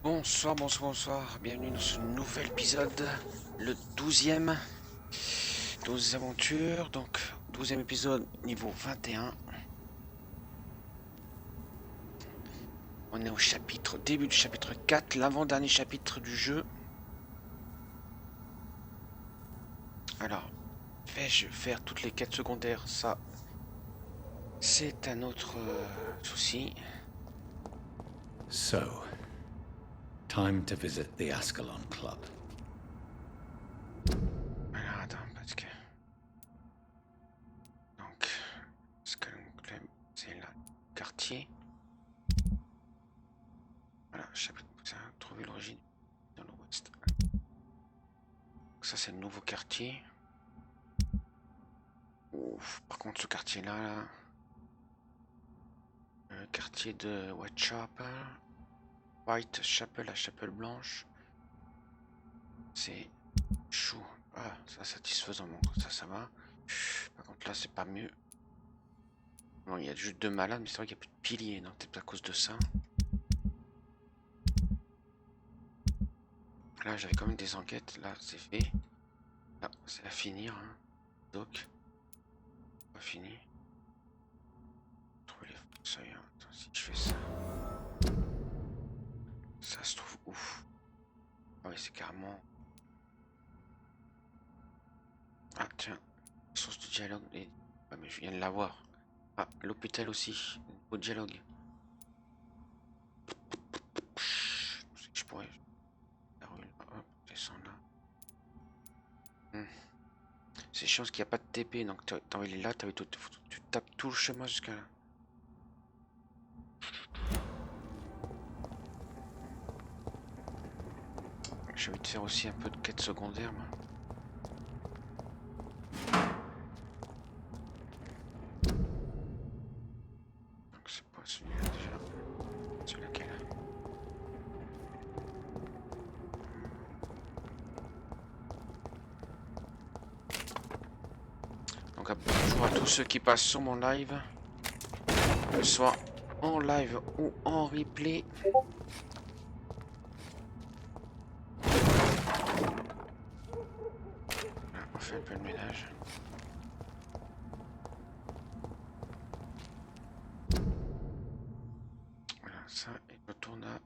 Bonsoir, bonsoir, bonsoir, bienvenue dans ce nouvel épisode, le 12e, 12 aventures, donc 12e épisode niveau 21. On est au chapitre, début du chapitre 4, l'avant-dernier chapitre du jeu. Alors, vais-je faire toutes les quêtes secondaires? Ça, c'est un autre souci. So, time to visit the Ascalon Club. Alors, attends, parce que... Donc, Ascalon Club, c'est là, quartier. Voilà, chapitre, ça, trouver l'origine dans l'ouest. Ça, c'est le nouveau quartier. Ouf, par contre, ce quartier-là, le quartier de Whitechapel, la chapelle blanche, c'est chaud. Ah, ça satisfaisant, bon, ça va. Par contre, là, c'est pas mieux. Bon, il y a juste deux malades, mais c'est vrai qu'il n'y a plus de piliers, donc peut-être à cause de ça. Là, j'avais quand même des enquêtes. Là, c'est fait. Là, c'est à finir. Hein. Donc, pas fini. Trouver les seuils. Attends, si je fais ça, ça se trouve ouf. Ah oui, c'est carrément. Ah tiens, source de dialogue. Et... Ah, mais je viens de l'avoir. Ah, l'hôpital aussi. Au dialogue. Je sais que je pourrais. La rue là. Hop, descendre là. C'est chiant parce qu'il n'y a pas de TP, donc t'as envie là, tu tapes tout le chemin jusqu'à là. J'ai envie de faire aussi un peu de quête secondaire, moi. Donc c'est pas celui-là déjà. C'est lequel? Donc bonjour à tous ceux qui passent sur mon live, que ce soit en live ou en replay. On fait un peu de ménage. Voilà, ça, et je retourne à...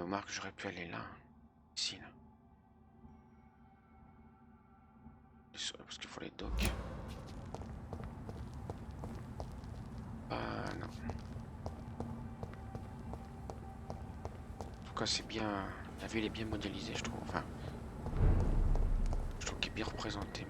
Marc, j'aurais pu aller là. Ici, là. Parce qu'il faut les docks. Ah non. En tout cas, c'est bien... La ville est bien modélisée, je trouve. Enfin... Je trouve qu'il est bien représenté.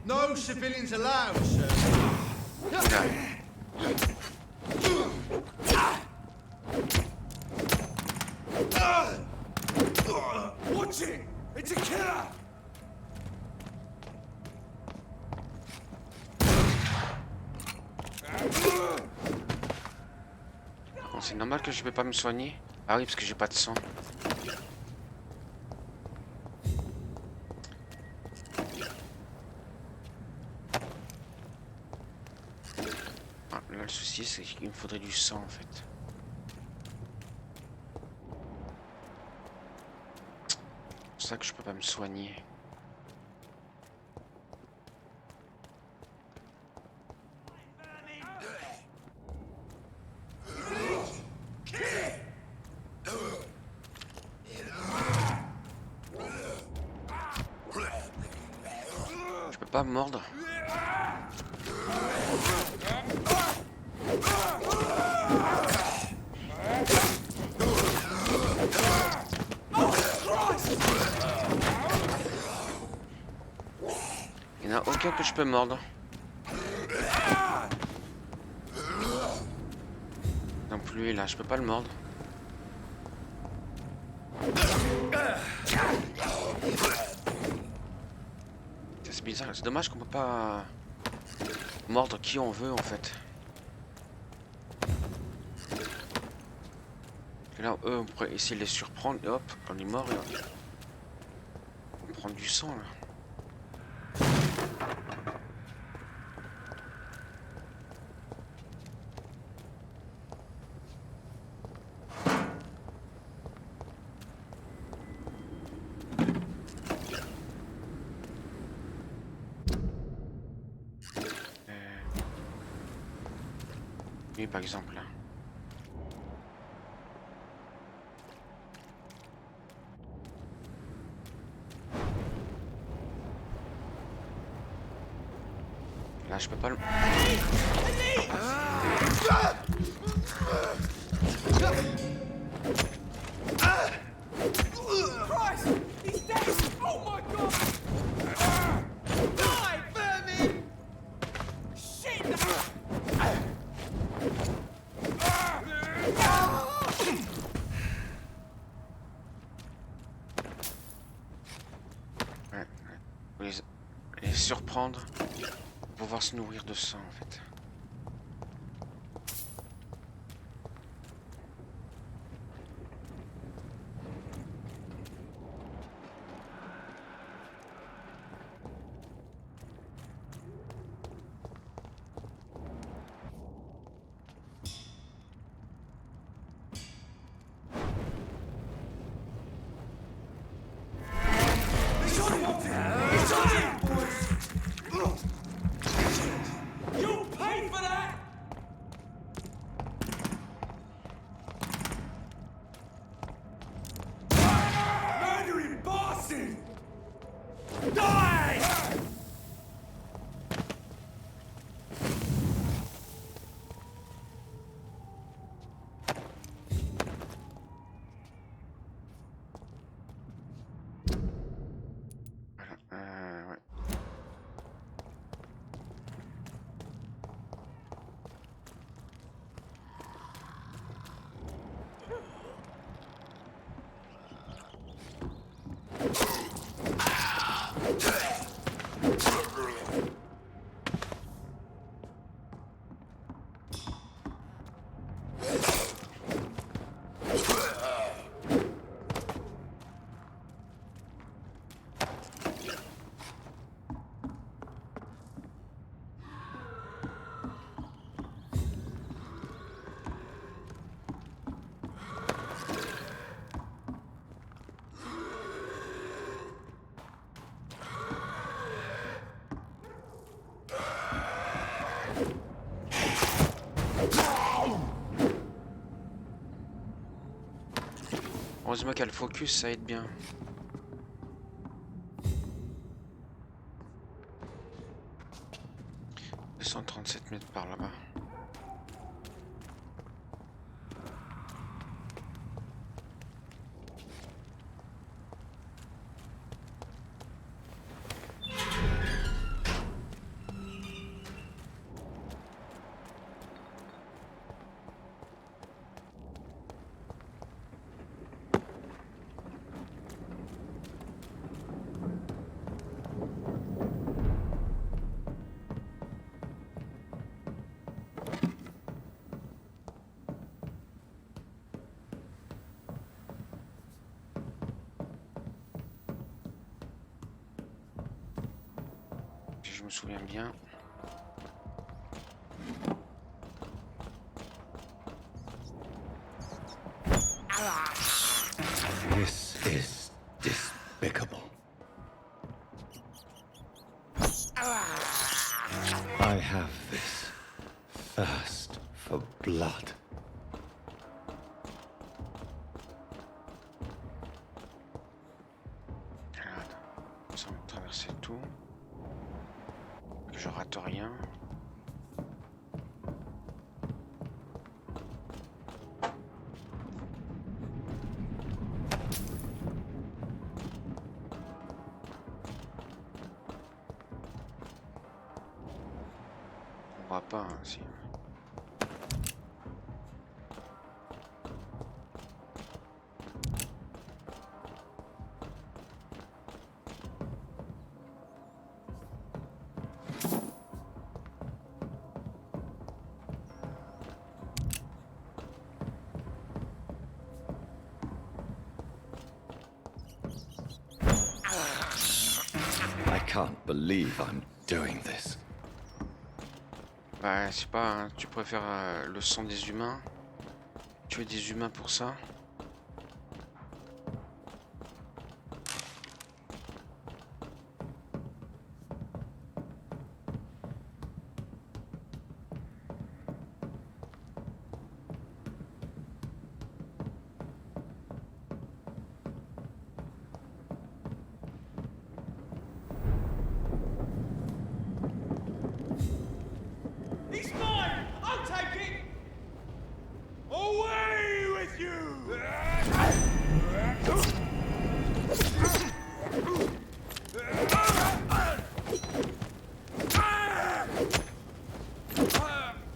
No civilians allowed, sir. Watch it! It's a killer! Bon, c'est normal que je peux pas me soigner. Ah oui, parce que j'ai pas de sang. Là, le souci, c'est qu'il me faudrait du sang, en fait. C'est pour ça que je peux pas me soigner. Je peux pas me mordre. Oh, Christ! quelqu'un que je peux mordre. Donc lui là, je peux pas le mordre. C'est bizarre, c'est dommage qu'on peut pas mordre qui on veut en fait. Et là, eux, on pourrait essayer de les surprendre et hop, on est mort et hop. On prend du sang là. Lui par exemple là. Là je peux pas le... les surprendre pour pouvoir se nourrir de sang en fait. Ouais. Heureusement qu'il y a le focus, ça aide bien. 237 mètres par là-bas. Si je me souviens bien. This is despicable. I have this thirst for blood. Sans traverser tout. Que je rate rien. pourra pas, hein, si. I can't believe I'm doing this. Bah, c'est pas, hein, tu préfères le sang des humains? Tuer des humains pour ça? He's mine! I'll take it! Away with you!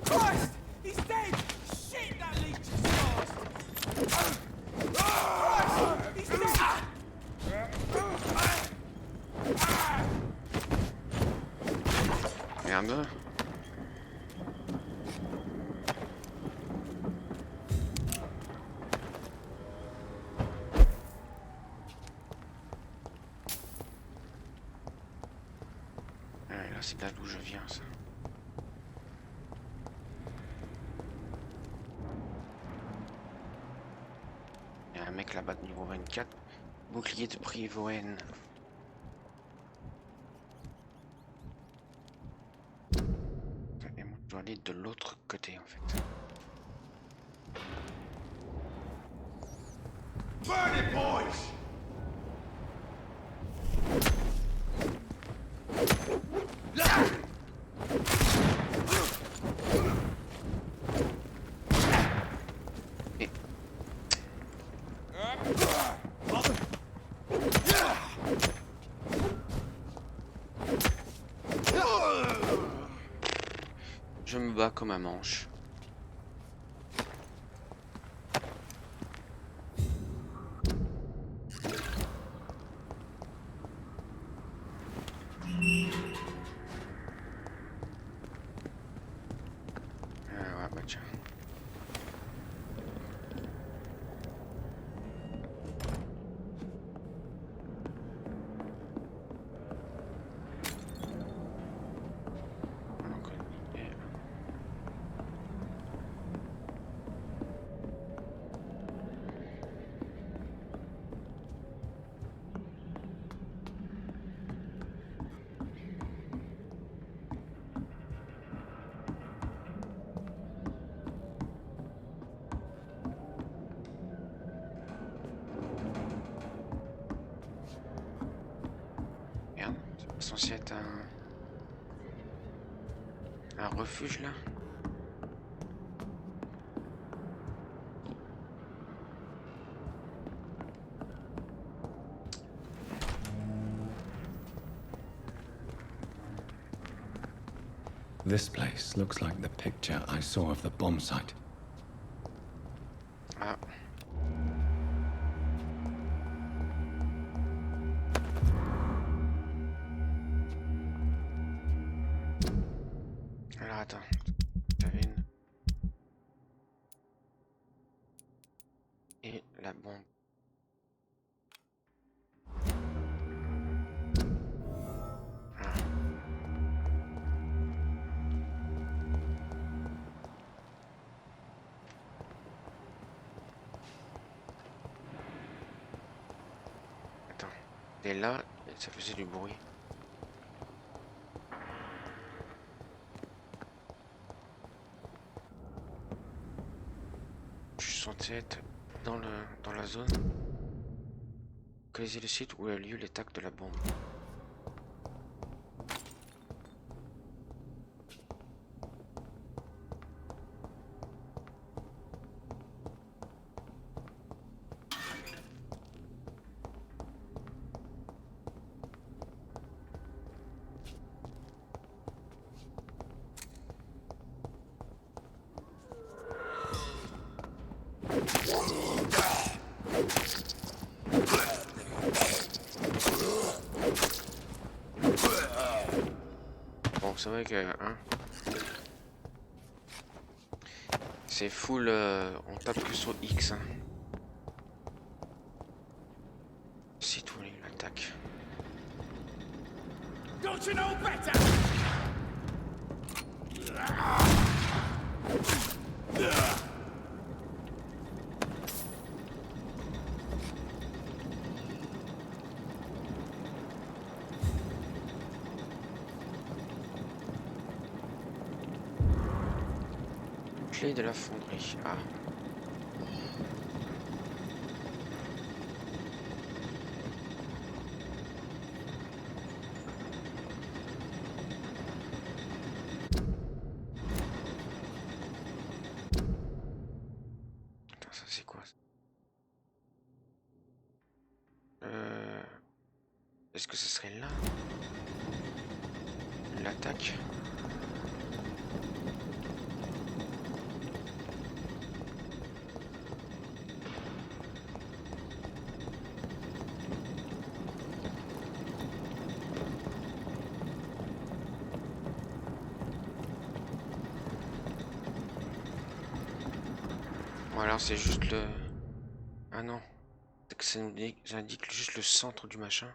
Christ! He's dead! Shit, that leech is fast! Christ! He's dead! Merde. Ouais, là, c'est là d'où je viens, ça. Il y a un mec là-bas de niveau 24. Bouclier de prévenus. Et moi, je dois aller de l'autre côté, en fait. Burn it, boys! Et je me bats comme un manche. Ouais, bah tiens. On en connaît. Merde, c'est pas censé être un refuge là? This place looks like the picture I saw of the bomb site. Ah. Alors attends, j'avais une. Et la bombe. Ah. Attends, et là, ça faisait du bruit. Je suis censé être dans la zone. Localiser le site où a lieu l'attaque de la bombe. c'est vrai que hein, c'est full, on tape que sur X. Hein. C'est tout, il attaque. Don't you know better? Clé de la fonderie. Ah. Attends, ça c'est quoi ça? Est-ce que ce serait là? L'attaque? Ou alors c'est juste le... Ah non. C'est que ça nous indique juste le centre du machin.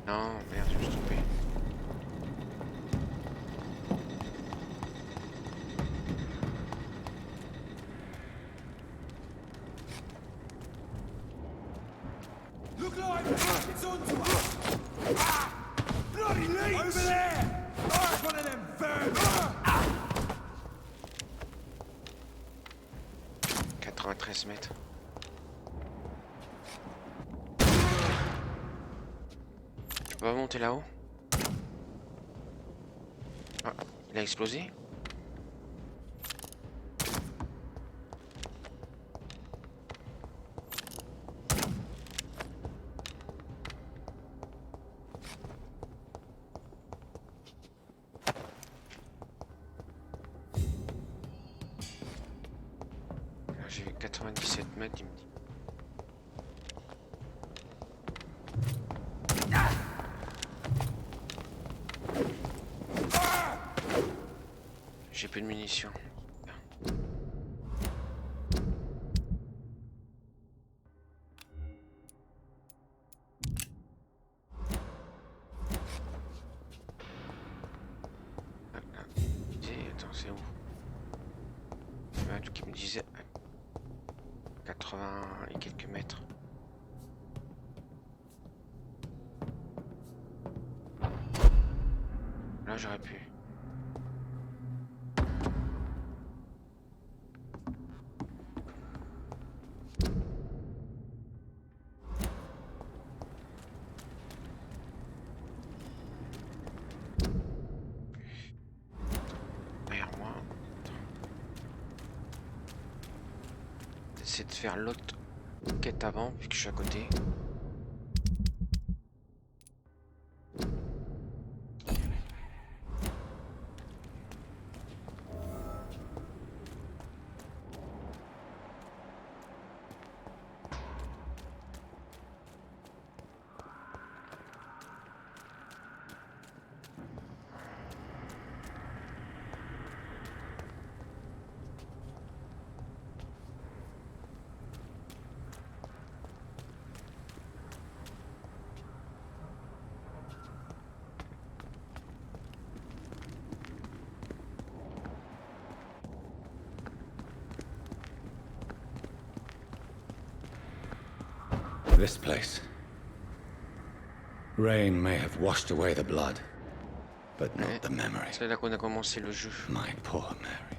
Non, merde, je me suis trompé. Look like it's onto us! Ah! Bloody leech! Over there! Oh, one of them vermin! 93 mètres. Je peux pas monter là-haut? Ah, il a explosé? J'ai 97 mètres, il me dit. J'ai plus de munitions. Attends, c'est où? Il y a un truc qui me disait 80 et quelques mètres. Là j'aurais pu. Derrière moi. J'essaie de faire l'autre quête avant, vu que je suis à côté. This place. Rain may have washed away the blood, but not the memory. C'est là qu'on a commencé le jeu. My poor Mary.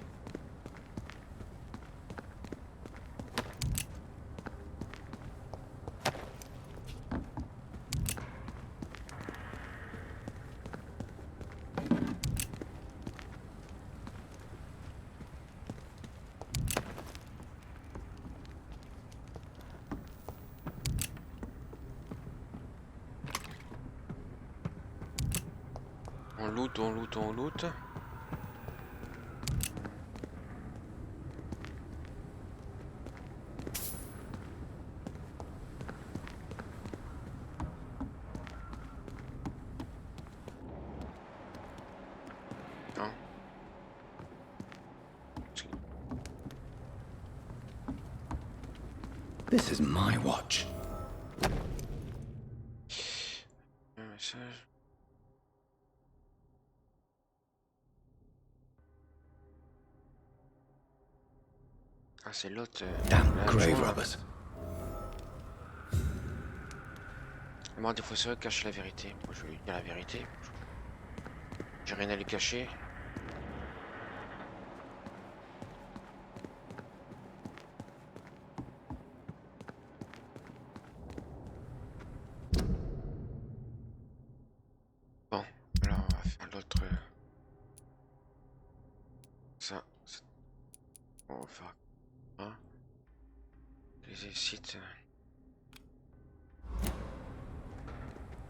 On loot, on loot, on loot. Non. This is my watch. Un message. Ah, c'est l'autre. Damn la grave joint, là. robbers. Le mort des fossoyeurs cache la vérité. Moi, je vais lui dire la vérité. J'ai rien à lui cacher. Bon, alors on va faire l'autre. Ça. On va faire. Hein, les sites.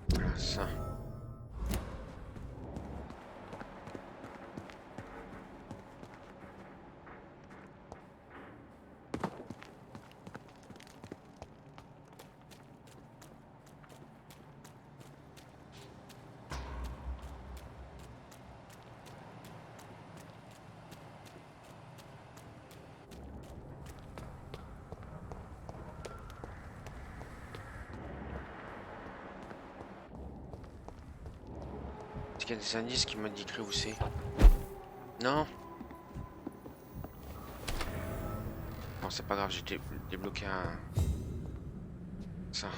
Voilà, ça. Est-ce qu'il y a des indices qui m'indiqueraient où c'est? Non. Bon, c'est pas grave, j'ai débloqué un... Ça.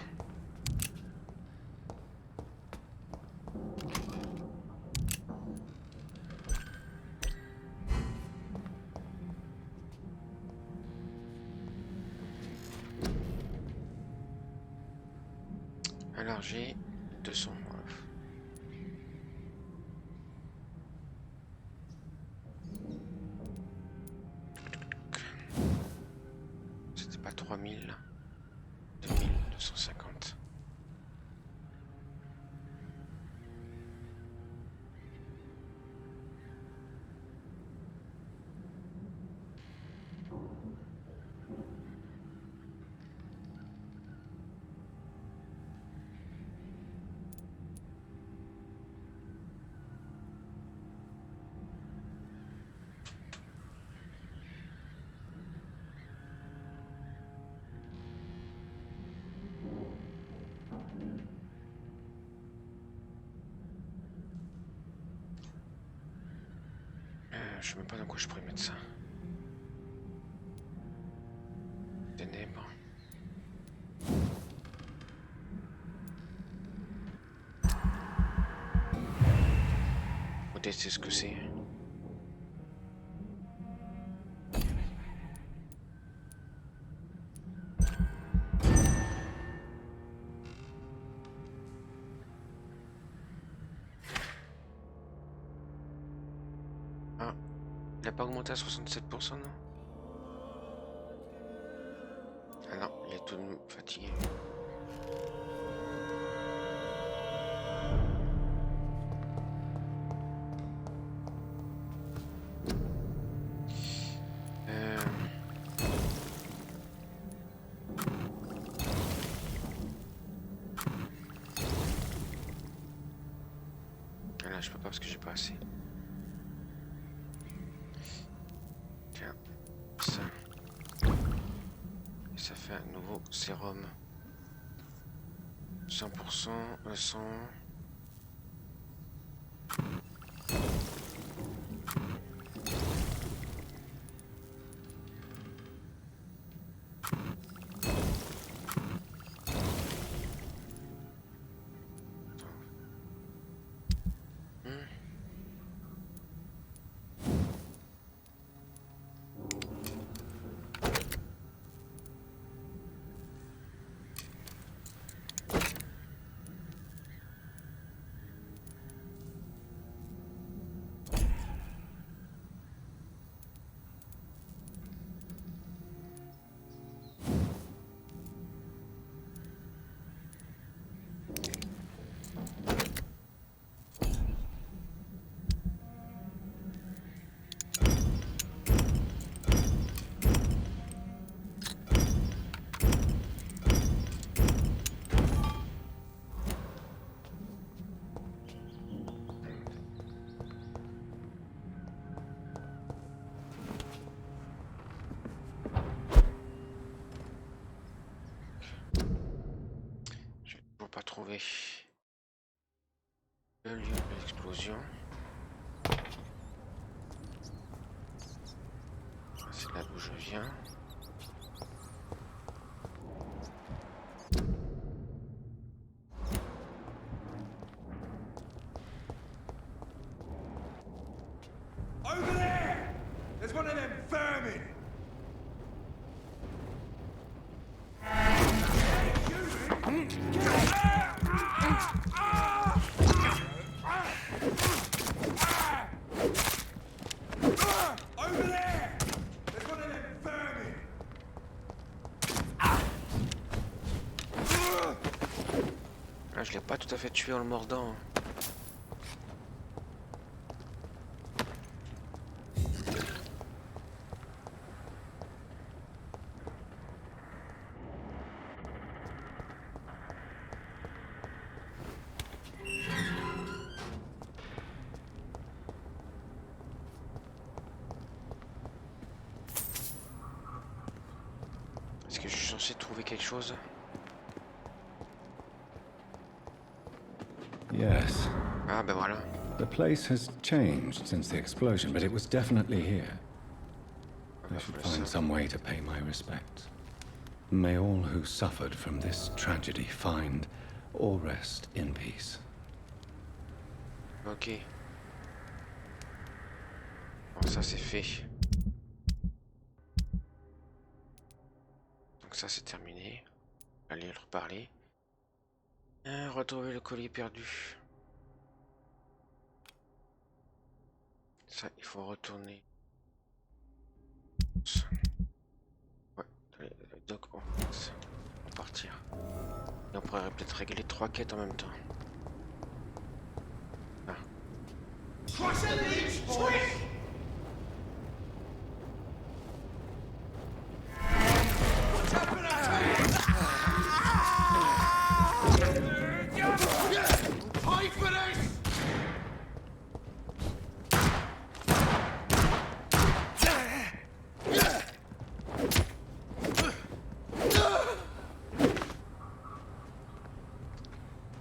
Alors j'ai 200. Voilà. C'était pas 3000. 2250. Je sais même pas dans quoi je pourrais mettre ça. Ténèbres. Faut tester ce que c'est. Ah, il a pas augmenté à 67%, non? Ah non, il est tout fatigué. Ah là, je peux pas parce que j'ai pas assez. Tiens, ça. Et ça fait un nouveau sérum. 100%, 100. retrouver le lieu de l'explosion. C'est là d'où je viens. Over there! There's one of them vermin! Over there! There's one of them vermin! Ah, je l'ai pas tout à fait tué en le mordant. Est-ce que je suis censé trouver quelque chose? Yes. Ah ben voilà. The place has changed since the explosion, but it was definitely here. I should find some way to pay my respects. May all who suffered from this tragedy find or rest in peace. Ok. Bon, ça c'est fait. Donc ça c'est terminé. Allez le reparler. Retrouver le collier perdu. Ça, il faut retourner. Ouais, donc on va partir. Et on pourrait peut-être régler 3 quêtes en même temps. Ah.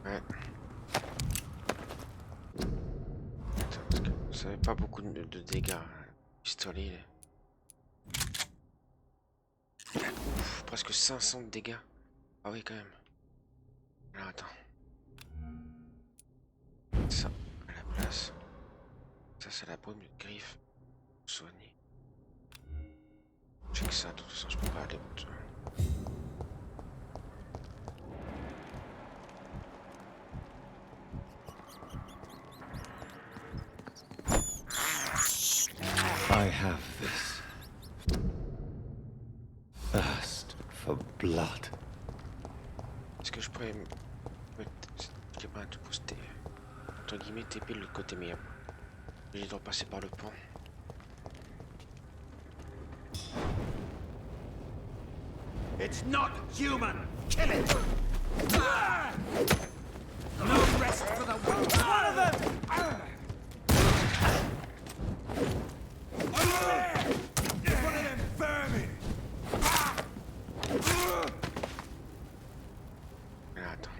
Ouais. Attends, parce que ça avait pas beaucoup de dégâts. Pistolet. Ouf, presque 500 de dégâts. Ah oui quand même. Alors attends. Ça à la place. Ça c'est la paume de griffe. Soigner. J'ai que ça, de toute façon je peux pas aller au-dessus. I have this thirst for blood. Est-ce que je pourrais je pas te poster entre guillemets TP de l'autre côté, mais je dois passer par le pont. It's not human! Kill it! No rest for the weak! One of them! Over there! There's one of them vermin! Là, attends.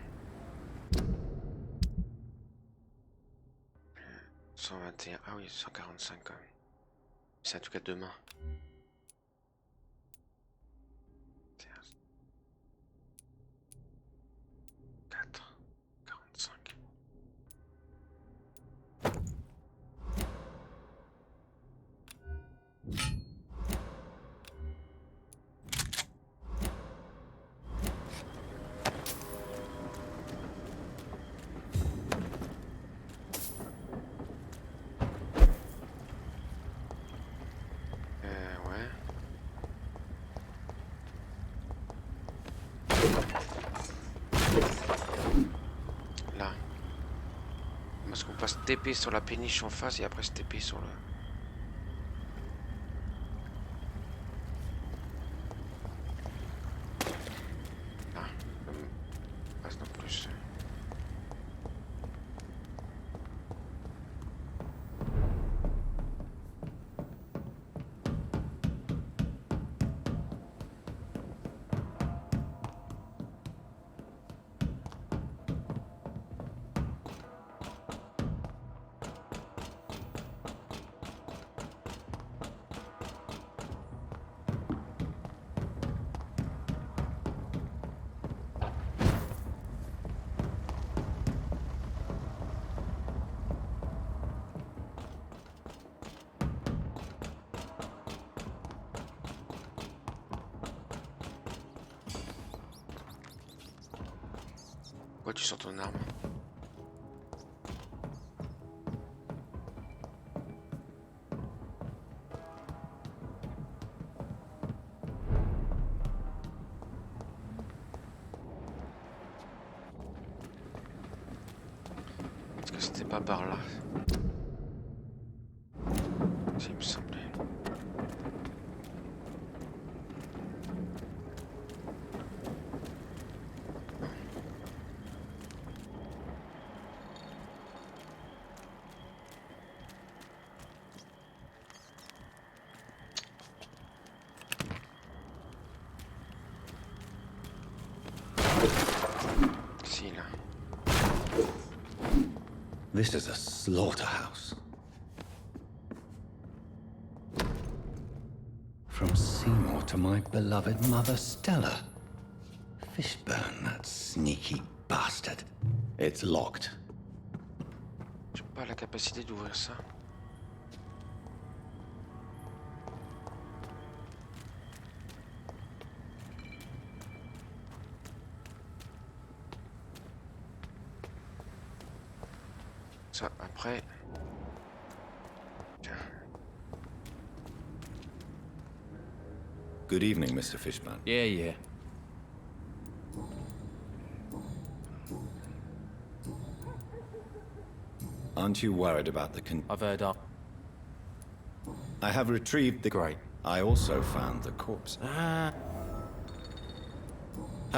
121. Ah oui, 145 quand même. C'est en tout cas demain. 4, 45. Ouais. Là. Parce qu'on passe TP sur la péniche en face et après se TP sur le... Là. Passe non plus. Pourquoi tu sors ton arme? Est-ce que c'était pas par là? Ça me semblait. Si, là. This is a slaughterhouse. From Seymour to my beloved mother Stella. Fishburne, that sneaky bastard. It's locked. J'ai pas la capacité d'ouvrir ça. Ça, après... Tiens. Good evening, Mr. Fishburne. Yeah. Aren't you worried about the I've heard up. I have retrieved the... Great. I also found the corpse. Have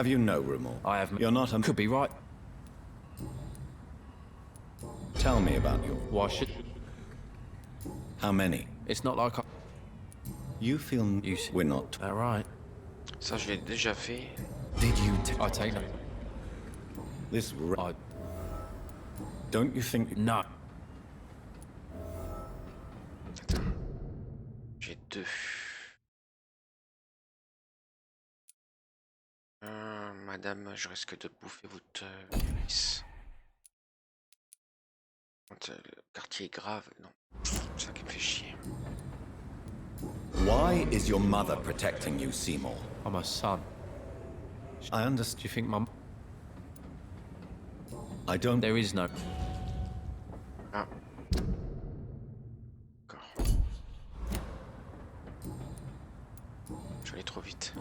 you no remorse? I have... You're not a... Could be right. Tell me about your... Why should... How many? It's not like I... You feel... You see- We're not... All right. Ça, je l'ai déjà fait. Did you... I take them. This... I... Don't you think... No. Attends. J'ai deux. Madame, je risque de bouffer votre pénis. Quand le quartier est grave, non. C'est ça qui me fait chier. Why is your mother protecting you, Seymour? I'm a son. I Do understand. you think mum... I don't... There is no... Ah. D'accord. Je vais aller trop vite.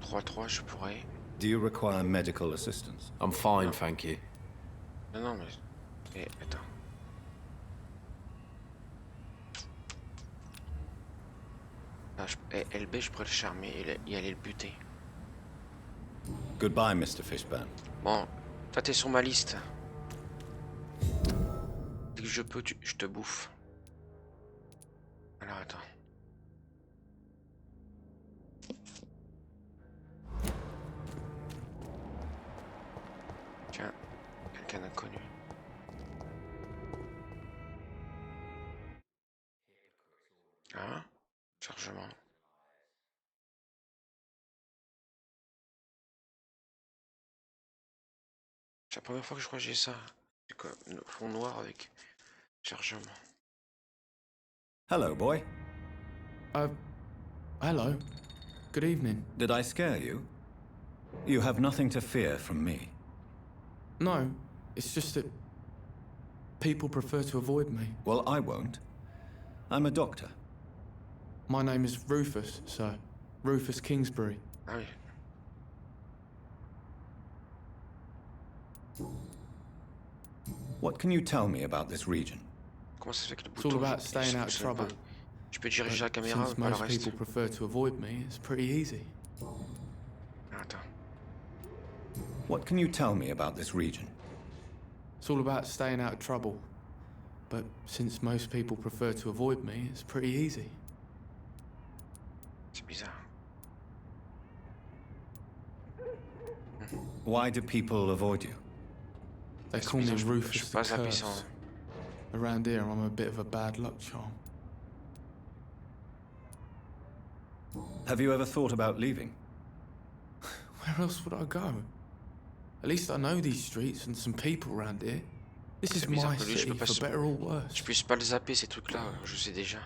3-3, je pourrais. Do you require medical assistance? I'm fine, thank you. Non, non, mais... Eh, attends. Ah, LB, je pourrais le charmer et y aller le buter. Goodbye, Mr. Fishburne. Bon, toi t'es sur ma liste. Dès que je peux, je te bouffe. Alors attends. Tiens, quelqu'un d'inconnu. Hein? Chargement. C'est la première fois que je crois que j'ai ça. C'est quoi? Le fond noir avec chargement. Hello, boy. Hello. Good evening. Did I scare you? You have nothing to fear from me. No, it's just that people prefer to avoid me. Well, I won't. I'm a doctor. My name is Rufus, sir. Rufus Kingsbury. Ah oui. What can you tell me about this region? Comment ça se fait que le It's all bouton... about staying out of fonctionne trouble. pas? Je peux diriger la But caméra since par le most reste. people prefer to avoid me, it's pretty easy. Ah, attends. What can you tell me about this region? It's all about staying out of trouble. But since most people prefer to avoid me, it's pretty easy. C'est bizarre. Why do people avoid you? They C'est call me bizarre, je Rufus peux the pas zapper sans... Curse. Around here, I'm a bit of a bad luck charm. Have you ever thought about leaving? Where else would I go? At least I know these streets and some people around here. This is C'est bizarre my que lui, je city, peux pas for better or worse. Je puisse pas le zapper ces trucs-là, je sais déjà.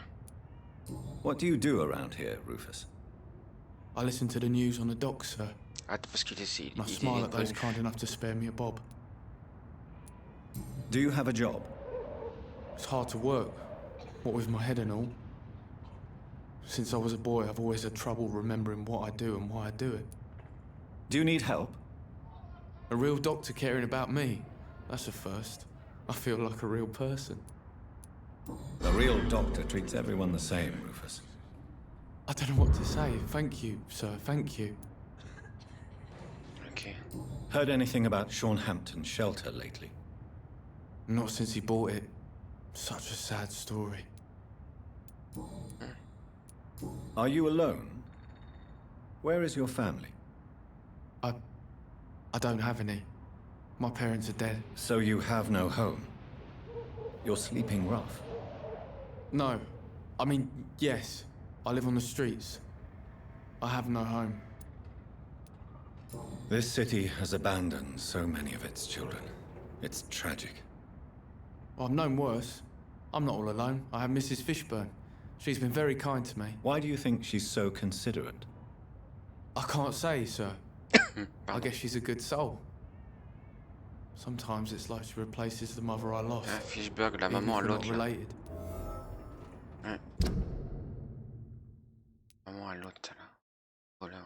What do you do around here, Rufus? I listen to the news on the dock, sir. Ah, parce qu'il est, And I il smile est at those prévenu. kind enough to spare me a bob. Do you have a job? It's hard to work, what with my head and all. Since I was a boy, I've always had trouble remembering what I do and why I do it. Do you need help? A real doctor caring about me, that's a first. I feel like a real person. A real doctor treats everyone the same, Rufus. I don't know what to say. Thank you, sir, thank you. Ok. Heard anything about Sean Hampton's shelter lately? Not since he bought it. Such a sad story. Are you alone? Where is your family? I don't have any. My parents are dead. So you have no home? You're sleeping rough. No. I mean, yes. I live on the streets. I have no home. This city has abandoned so many of its children. It's tragic. I've known worse. I'm not all alone. I have Mrs. Fishburne. She's been very kind to me. Why do you think she's so considerate? I can't say, sir. I guess she's a good soul. Sometimes it's like she replaces the mother I lost. Ah, Fishburne, la even maman à if we're not l'autre. là. related. Ouais. Maman à l'autre, là. Voleur.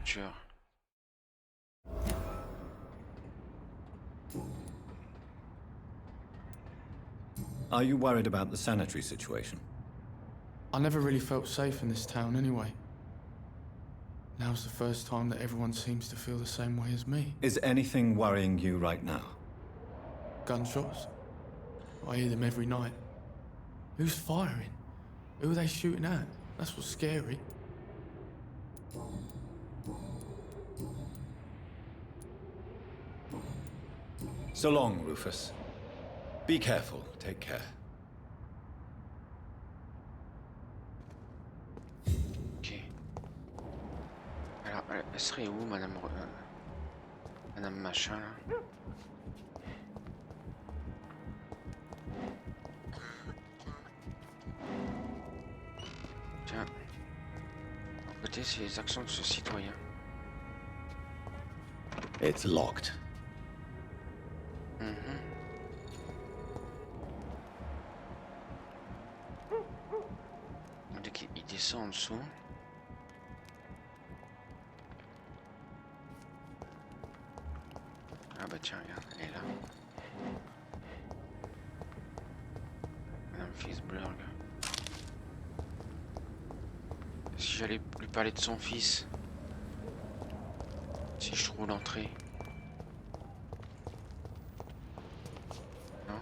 Tueur. Are you worried about the sanitary situation? I never really felt safe in this town anyway. Now's the first time that everyone seems to feel the same way as me. Is anything worrying you right now? Gunshots? I hear them every night. Who's firing? Who are they shooting at? That's what's scary. So long, Rufus. Be careful. Take care. Ok. Alors, elle serait où, madame... Madame Machin, là? Tiens. À côté, c'est les actions de ce citoyen. It's locked. Donc, il descend en dessous. Ah bah tiens, regarde, elle est là. Madame Fishburne. Si j'allais lui parler de son fils. Si je trouve l'entrée. Non?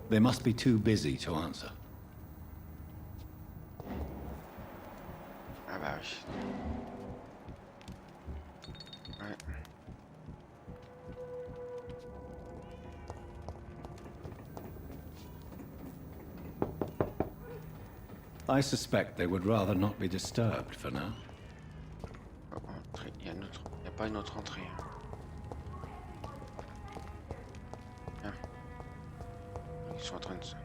They must be too busy to answer. Ah bah oui. Ouais. I suspect they would rather not be disturbed for now. Oh, entrée. Il y a pas une autre entrée. Hein. Tiens. Ils sont en train de se...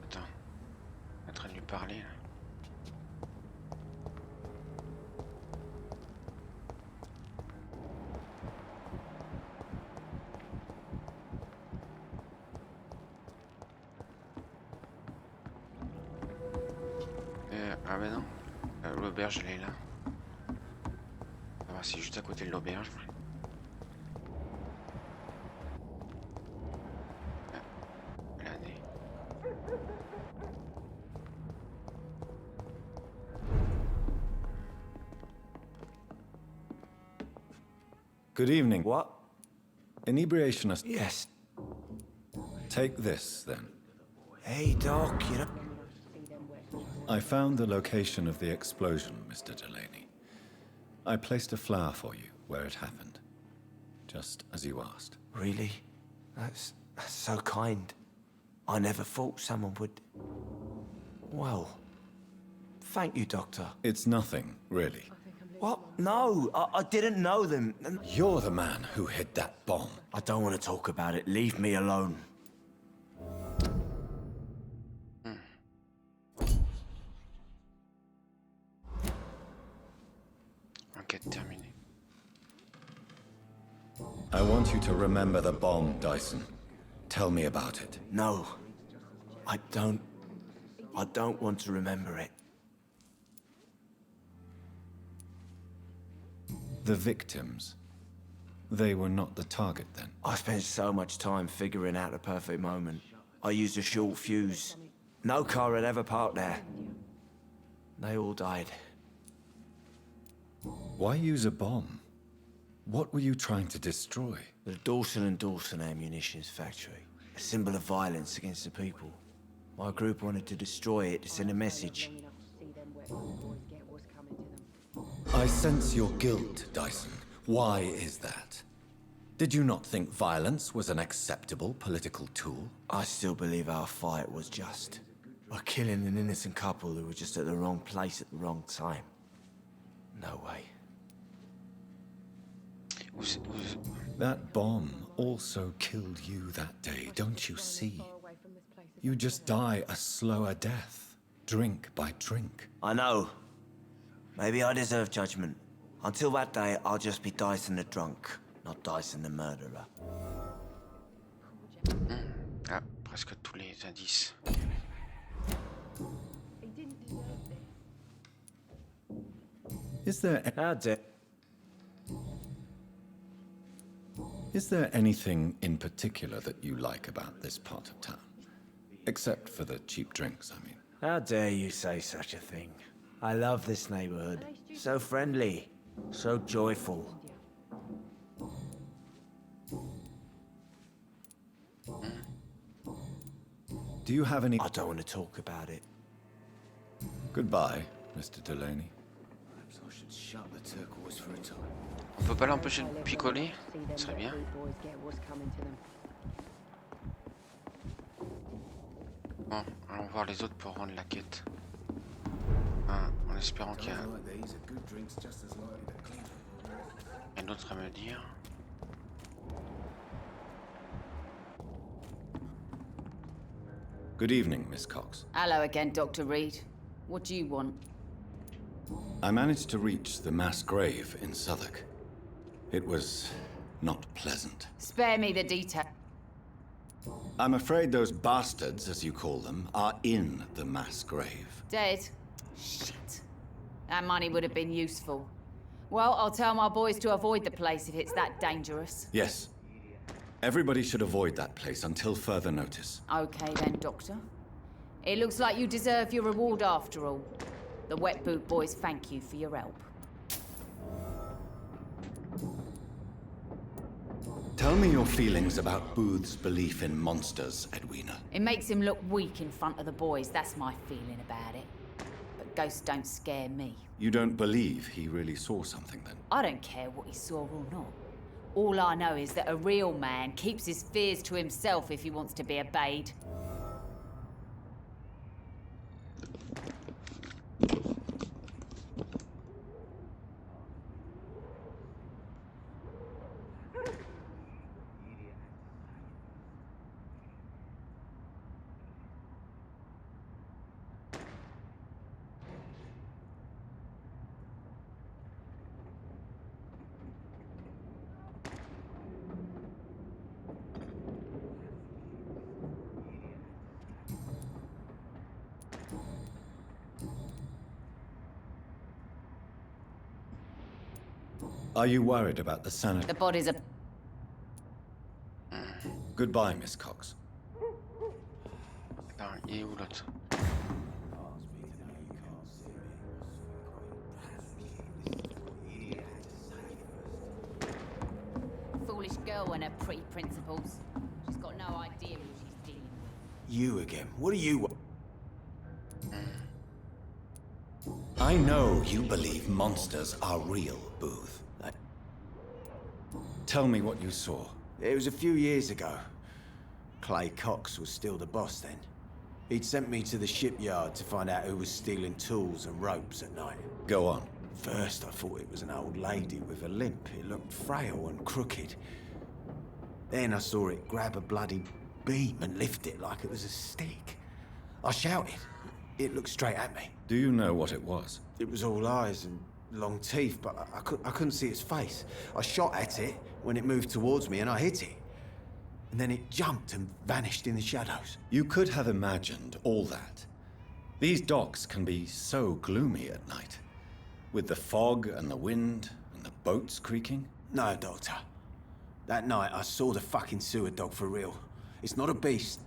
Attends. Il est en train de lui parler là. Ah bah non, l'auberge elle est là. On va voir si juste à côté de l'auberge. L'année. Good evening. What? Inebriation. Yes. Take this, then. Hey, Doc, you know... I found the location of the explosion, Mr. Delaney. I placed a flower for you where it happened, just as you asked. Really? That's so kind. I never thought someone would... Well, thank you, Doctor. It's nothing, really. What? No, I didn't know them. You're the man who hid that bomb. I don't want to talk about it. Leave me alone. Enquête terminée. I want you to remember the bomb, Dyson. Tell me about it. No, I don't want to remember it. The victims. They were not the target then. I spent so much time figuring out the perfect moment. I used a short fuse. No car had ever parked there. They all died. Why use a bomb? What were you trying to destroy? The Dawson & Dawson ammunitions factory. A symbol of violence against the people. My group wanted to destroy it to send a message. I sense your guilt, Dyson. Why is that? Did you not think violence was an acceptable political tool? I still believe our fight was just. By killing an innocent couple who were just at the wrong place at the wrong time. No way. That bomb also killed you that day, don't you see? You just die a slower death, drink by drink. I know. Maybe I deserve judgment. Until that day, I'll just be Dyson the drunk, not Dyson the murderer. Ah, presque tous les indices. Is there anything in particular that you like about this part of town? Except for the cheap drinks, I mean. How dare you say such a thing? I love this neighborhood. So friendly, so joyful. Do you have any... I don't want to talk about it. Goodbye, Mr. Delaney. Perhaps I should shut the turquoise for a time. On peut pas l'empêcher de picoler? Ce serait bien. Bon, allons voir les autres pour rendre la quête. Ah, en espérant qu'il y a rien d'autre à me dire. Good evening, Miss Cox. Hello again, Dr. Reed. What do you want? I managed to reach the mass grave in Southwark. It was not pleasant. Spare me the detail. I'm afraid those bastards, as you call them, are in the mass grave. Dead? Shit. That money would have been useful. Well, I'll tell my boys to avoid the place if it's that dangerous. Yes. Everybody should avoid that place until further notice. Okay then, Doctor. It looks like you deserve your reward after all. The Wet Boot boys thank you for your help. Tell me your feelings about Booth's belief in monsters, Edwina. It makes him look weak in front of the boys, that's my feeling about it. But ghosts don't scare me. You don't believe he really saw something then? I don't care what he saw or not. All I know is that a real man keeps his fears to himself if he wants to be obeyed. Are you worried about the sanity? The bodies are... Goodbye, Miss Cox. Attends, il est où l'autre? Foolish girl and her pre-principles. She's got no idea who she's dealing with. You again. What do you want? I know you believe monsters are real, Booth. Tell me what you saw. It was a few years ago. Clay Cox was still the boss then. He'd sent me to the shipyard to find out who was stealing tools and ropes at night. Go on. First, I thought it was an old lady with a limp. It looked frail and crooked. Then I saw it grab a bloody beam and lift it like it was a stick. I shouted. It looked straight at me. Do you know what it was? It was all eyes and long teeth, but I couldn't see its face. I shot at it when it moved towards me and I hit it. And then it jumped and vanished in the shadows. You could have imagined all that. These docks can be so gloomy at night. With the fog and the wind and the boats creaking. No, Doctor. That night I saw the fucking sewer dog for real. It's not a beast.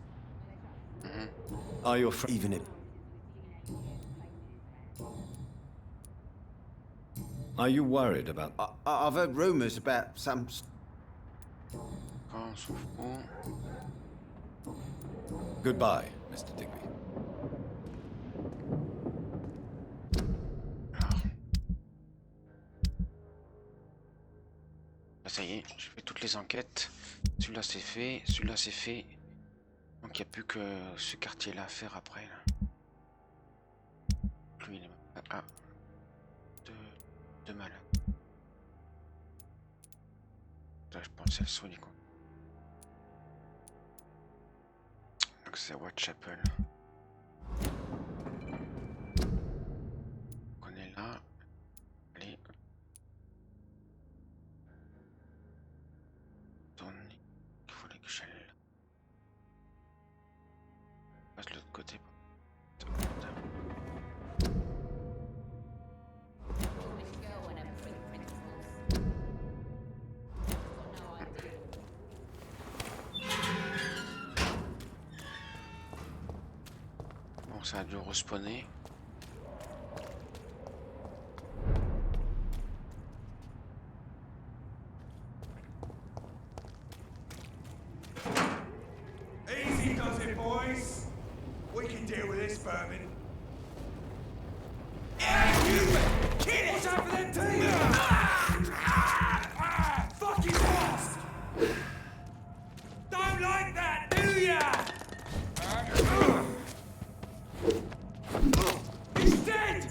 Are your Even if... Are you worried about... I've heard rumours about some... Quand, sauf où. Goodbye, Mr. Digby. Alors. Là, ça y est, je fais toutes les enquêtes. Celui-là c'est fait, celui-là c'est fait. Donc il n'y a plus que ce quartier-là à faire après. Là. Lui, il est... Ah. De malade. Là, je pensais à Sony, quoi. Donc c'est Whitechapel. On est là. Allez. Tourner. Il faut que j'aille là. Passe de l'autre côté. Ça a dû respawner. Easy does it, boys. We can deal with this vermin. Watch out for them teeth! Fucking fast! Don't like that, do ya? He's dead!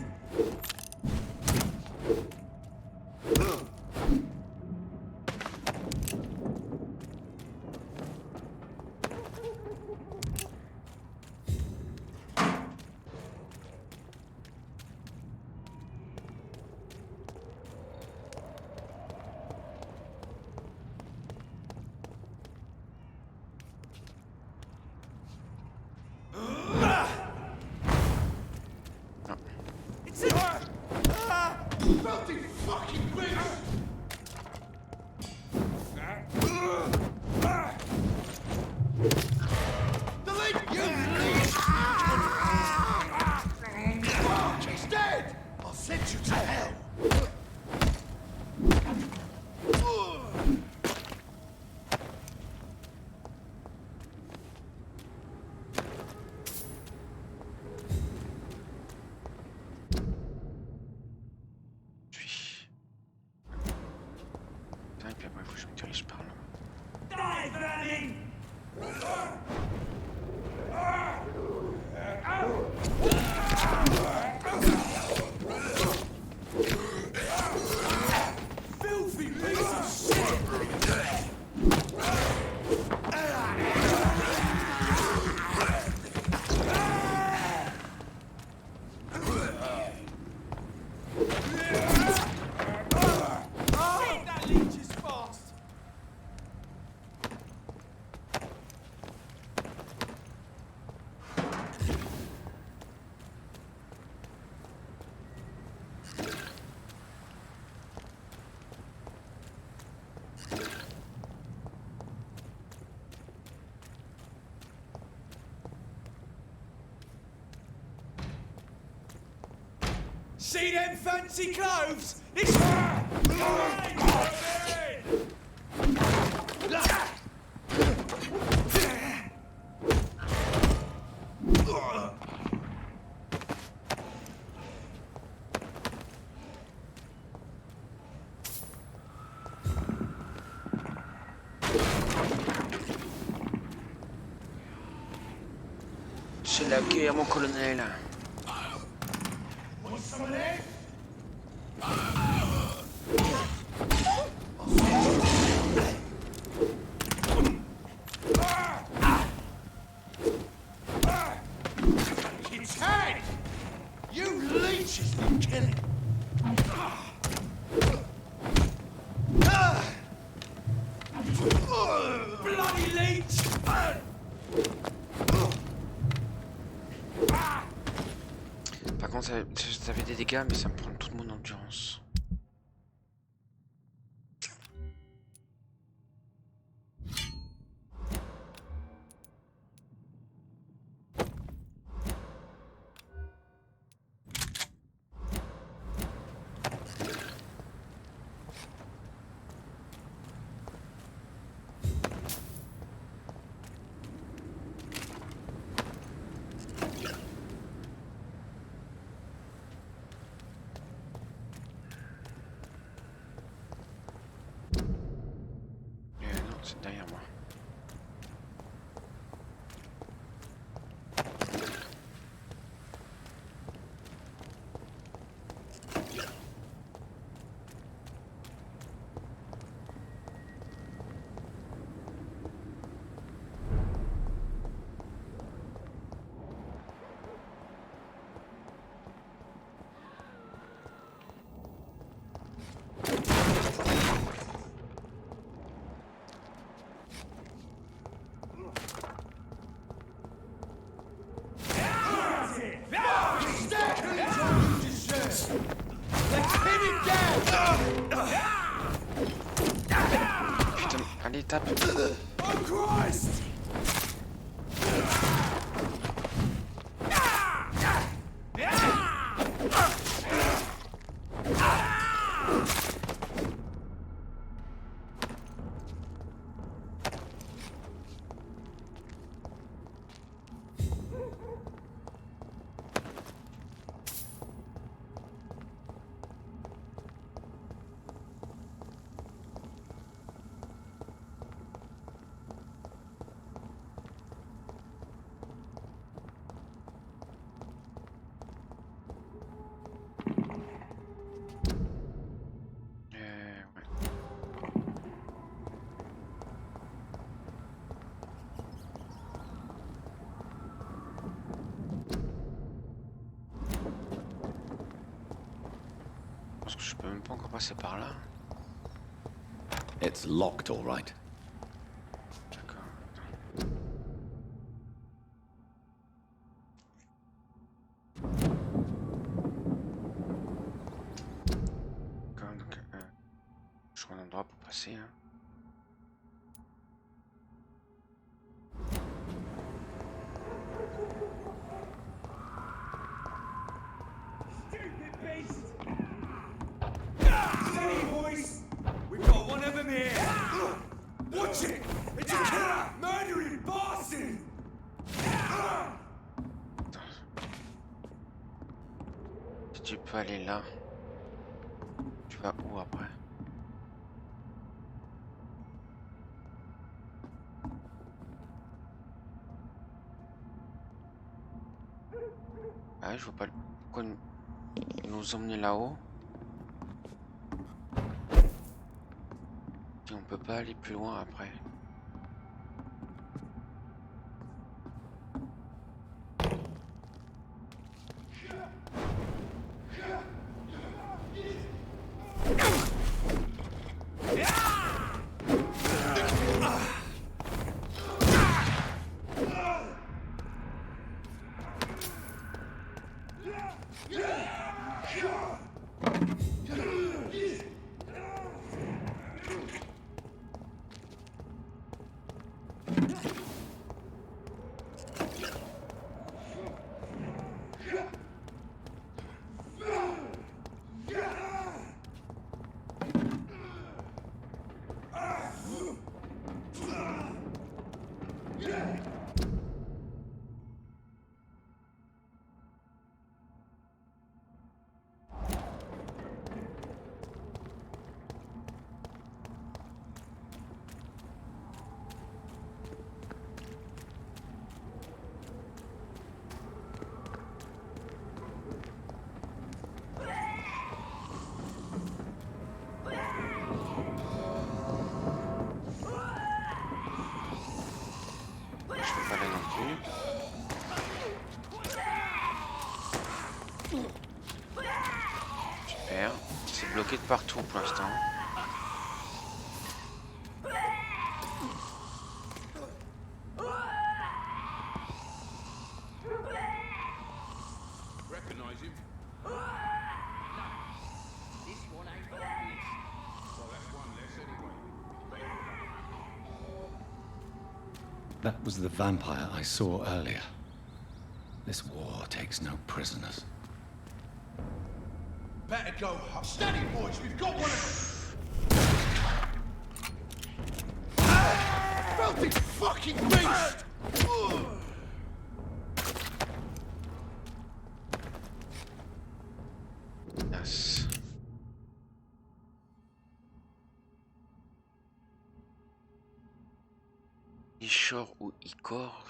See them fancy clothes? It's... C'est la guerre, mon colonel. Want some of that? Par contre, ça fait des dégâts, mais ça me prend toute mon endurance. C'est derrière moi. Putain, allez, tape. Parce que je peux même pas encore passer par là. It's locked, all right. D'accord. D'accord, donc je trouve un endroit pour passer. Hein. Si tu peux aller là, tu vas où après? Ah, je vois pas pourquoi nous emmener là-haut. Si on peut pas aller plus loin après. Super. C'est bloqué de partout pour l'instant. That was the vampire I saw earlier. This war takes no prisoners. Better go. Steady, boys. We've got one of filthy fucking beast! Yes. Ishor ou Ikor.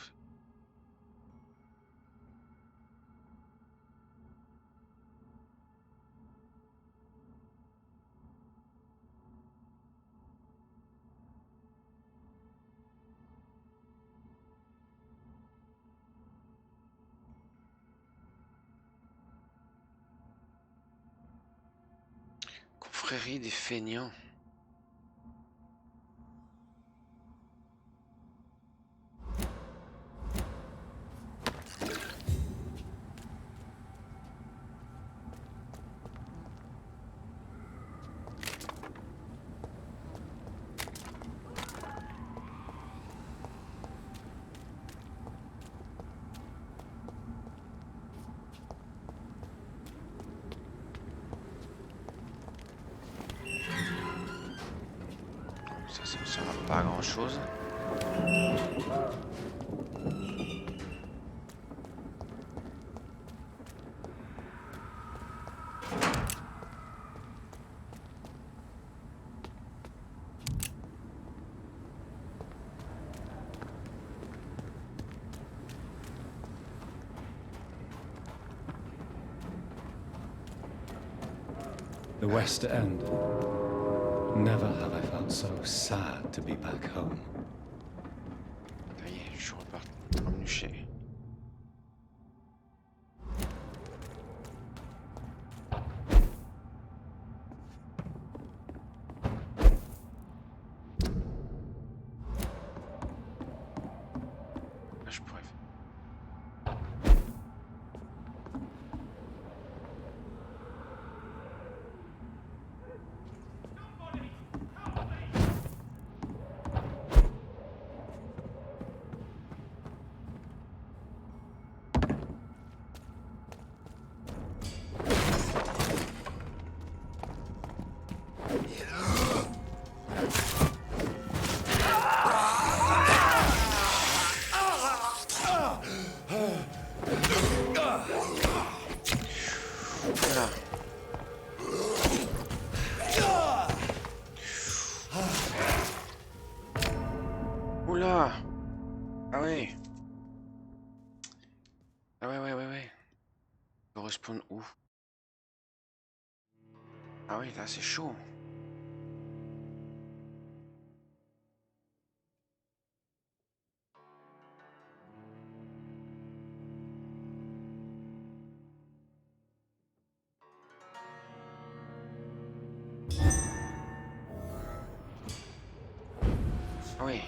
Confrérie des feignants. Ça ne sert pas à grand chose. The West End. Never have I felt so sad to be back home. Ça y est, je suis reparti. Revenu chez. Là, je pourrais. Voilà. Oula. Ah ouais. Ah ouais. Correspondent où? Ah oui, là c'est chaud. Ah oui.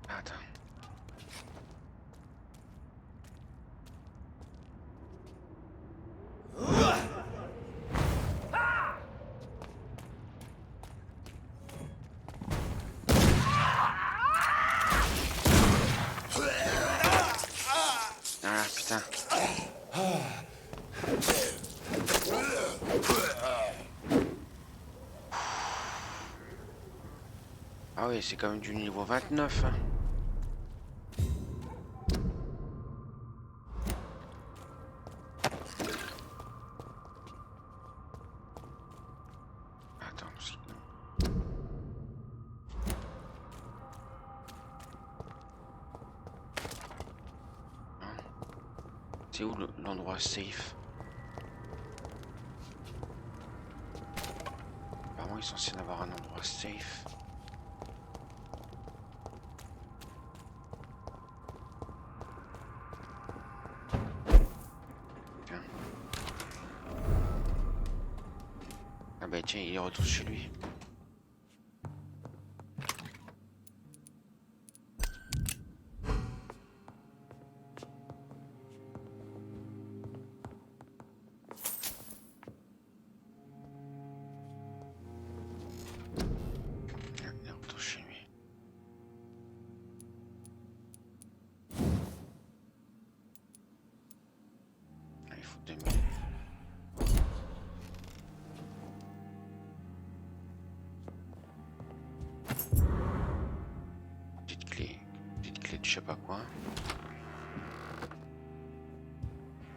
Attends. Ah putain. Ah oui, c'est quand même du niveau 29. Hein. Attends, c'est où l'endroit safe? Apparemment, ils sont censés avoir un endroit safe. Tiens. Ah bah tiens, il retourne chez lui. je sais pas quoi.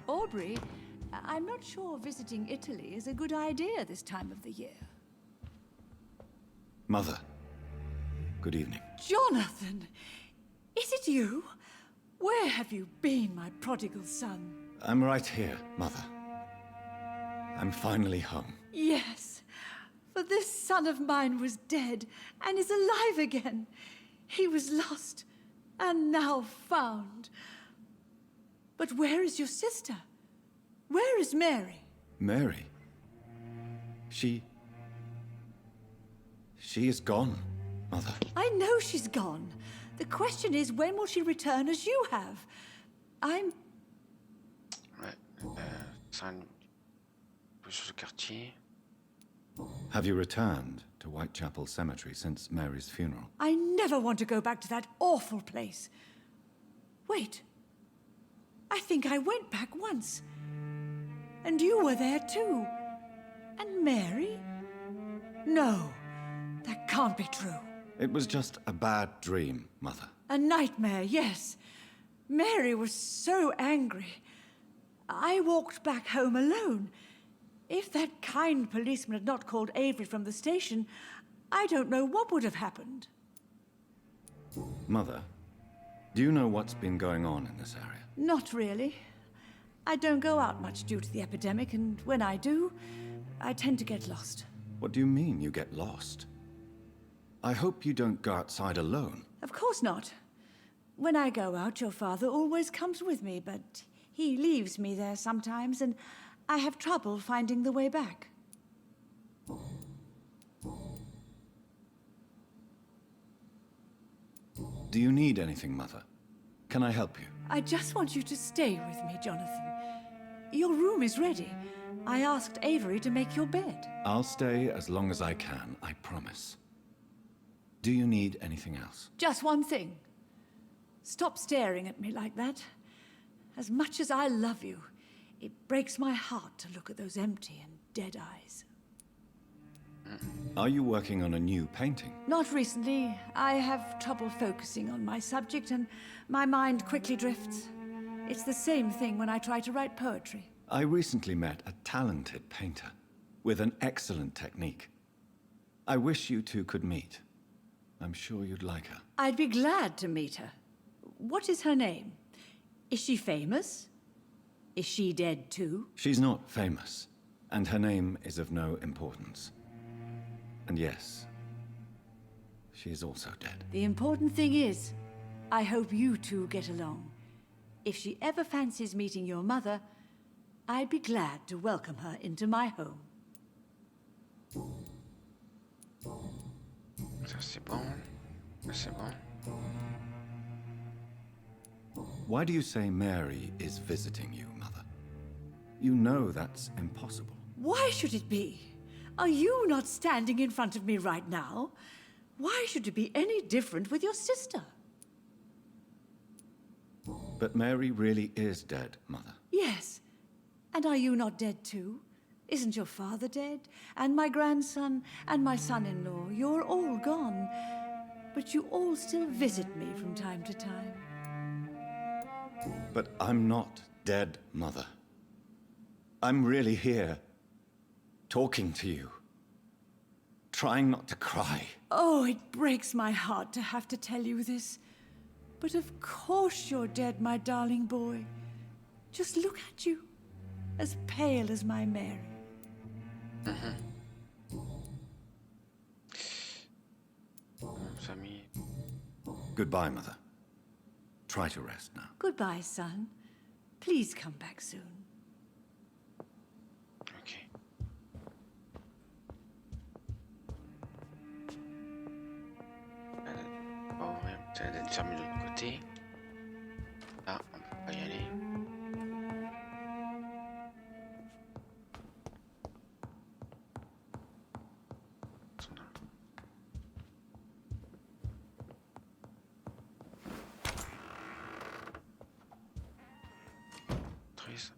Aubrey, I'm not sure visiting Italy is a good idea this time of the year. Mother, good evening. Jonathan! Is it you? Where have you been, my prodigal son? I'm right here, Mother. I'm finally home. Yes, for this son of mine was dead and is alive again. He was lost and now found. But where is your sister? Where is Mary? Mary? She is gone, Mother. I know she's gone. The question is, when will she return as you have? I'm... Ouais, c'est un peu sur ce quartier. Have you returned to Whitechapel Cemetery since Mary's funeral? I never want to go back to that awful place. Wait. I think I went back once. And you were there too. And Mary? No, that can't be true. It was just a bad dream, Mother. A nightmare, yes. Mary was so angry. I walked back home alone. If that kind policeman had not called Avery from the station, I don't know what would have happened. Mother, do you know what's been going on in this area? Not really. I don't go out much due to the epidemic, and when I do, I tend to get lost. What do you mean you get lost? I hope you don't go outside alone. Of course not. When I go out, your father always comes with me, but he leaves me there sometimes, and I have trouble finding the way back. Do you need anything, Mother? Can I help you? I just want you to stay with me, Jonathan. Your room is ready. I asked Avery to make your bed. I'll stay as long as I can, I promise. Do you need anything else? Just one thing. Stop staring at me like that. As much as I love you, it breaks my heart to look at those empty and dead eyes. Are you working on a new painting? Not recently. I have trouble focusing on my subject and my mind quickly drifts. It's the same thing when I try to write poetry. I recently met a talented painter with an excellent technique. I wish you two could meet. I'm sure you'd like her. I'd be glad to meet her. What is her name? Is she famous? Is she dead too? She's not famous, and her name is of no importance. And yes, she is also dead. The important thing is, I hope you two get along. If she ever fancies meeting your mother, I'd be glad to welcome her into my home. Ça c'est bon. Ça c'est bon. Why do you say Mary is visiting you, Mother? You know that's impossible. Why should it be? Are you not standing in front of me right now? Why should it be any different with your sister? But Mary really is dead, Mother. Yes. And are you not dead too? Isn't your father dead? And my grandson, and my son-in-law, you're all gone. But you all still visit me from time to time. But I'm not dead, Mother. I'm really here, talking to you, trying not to cry. Oh, it breaks my heart to have to tell you this. But of course you're dead, my darling boy. Just look at you, as pale as my Mary. Famille. Goodbye, Mother. Try to rest now. Goodbye, son. Please come back soon. Ok. Bon, ouais, ça va être fermé de l'autre côté. Là, on peut pas y aller. Triste.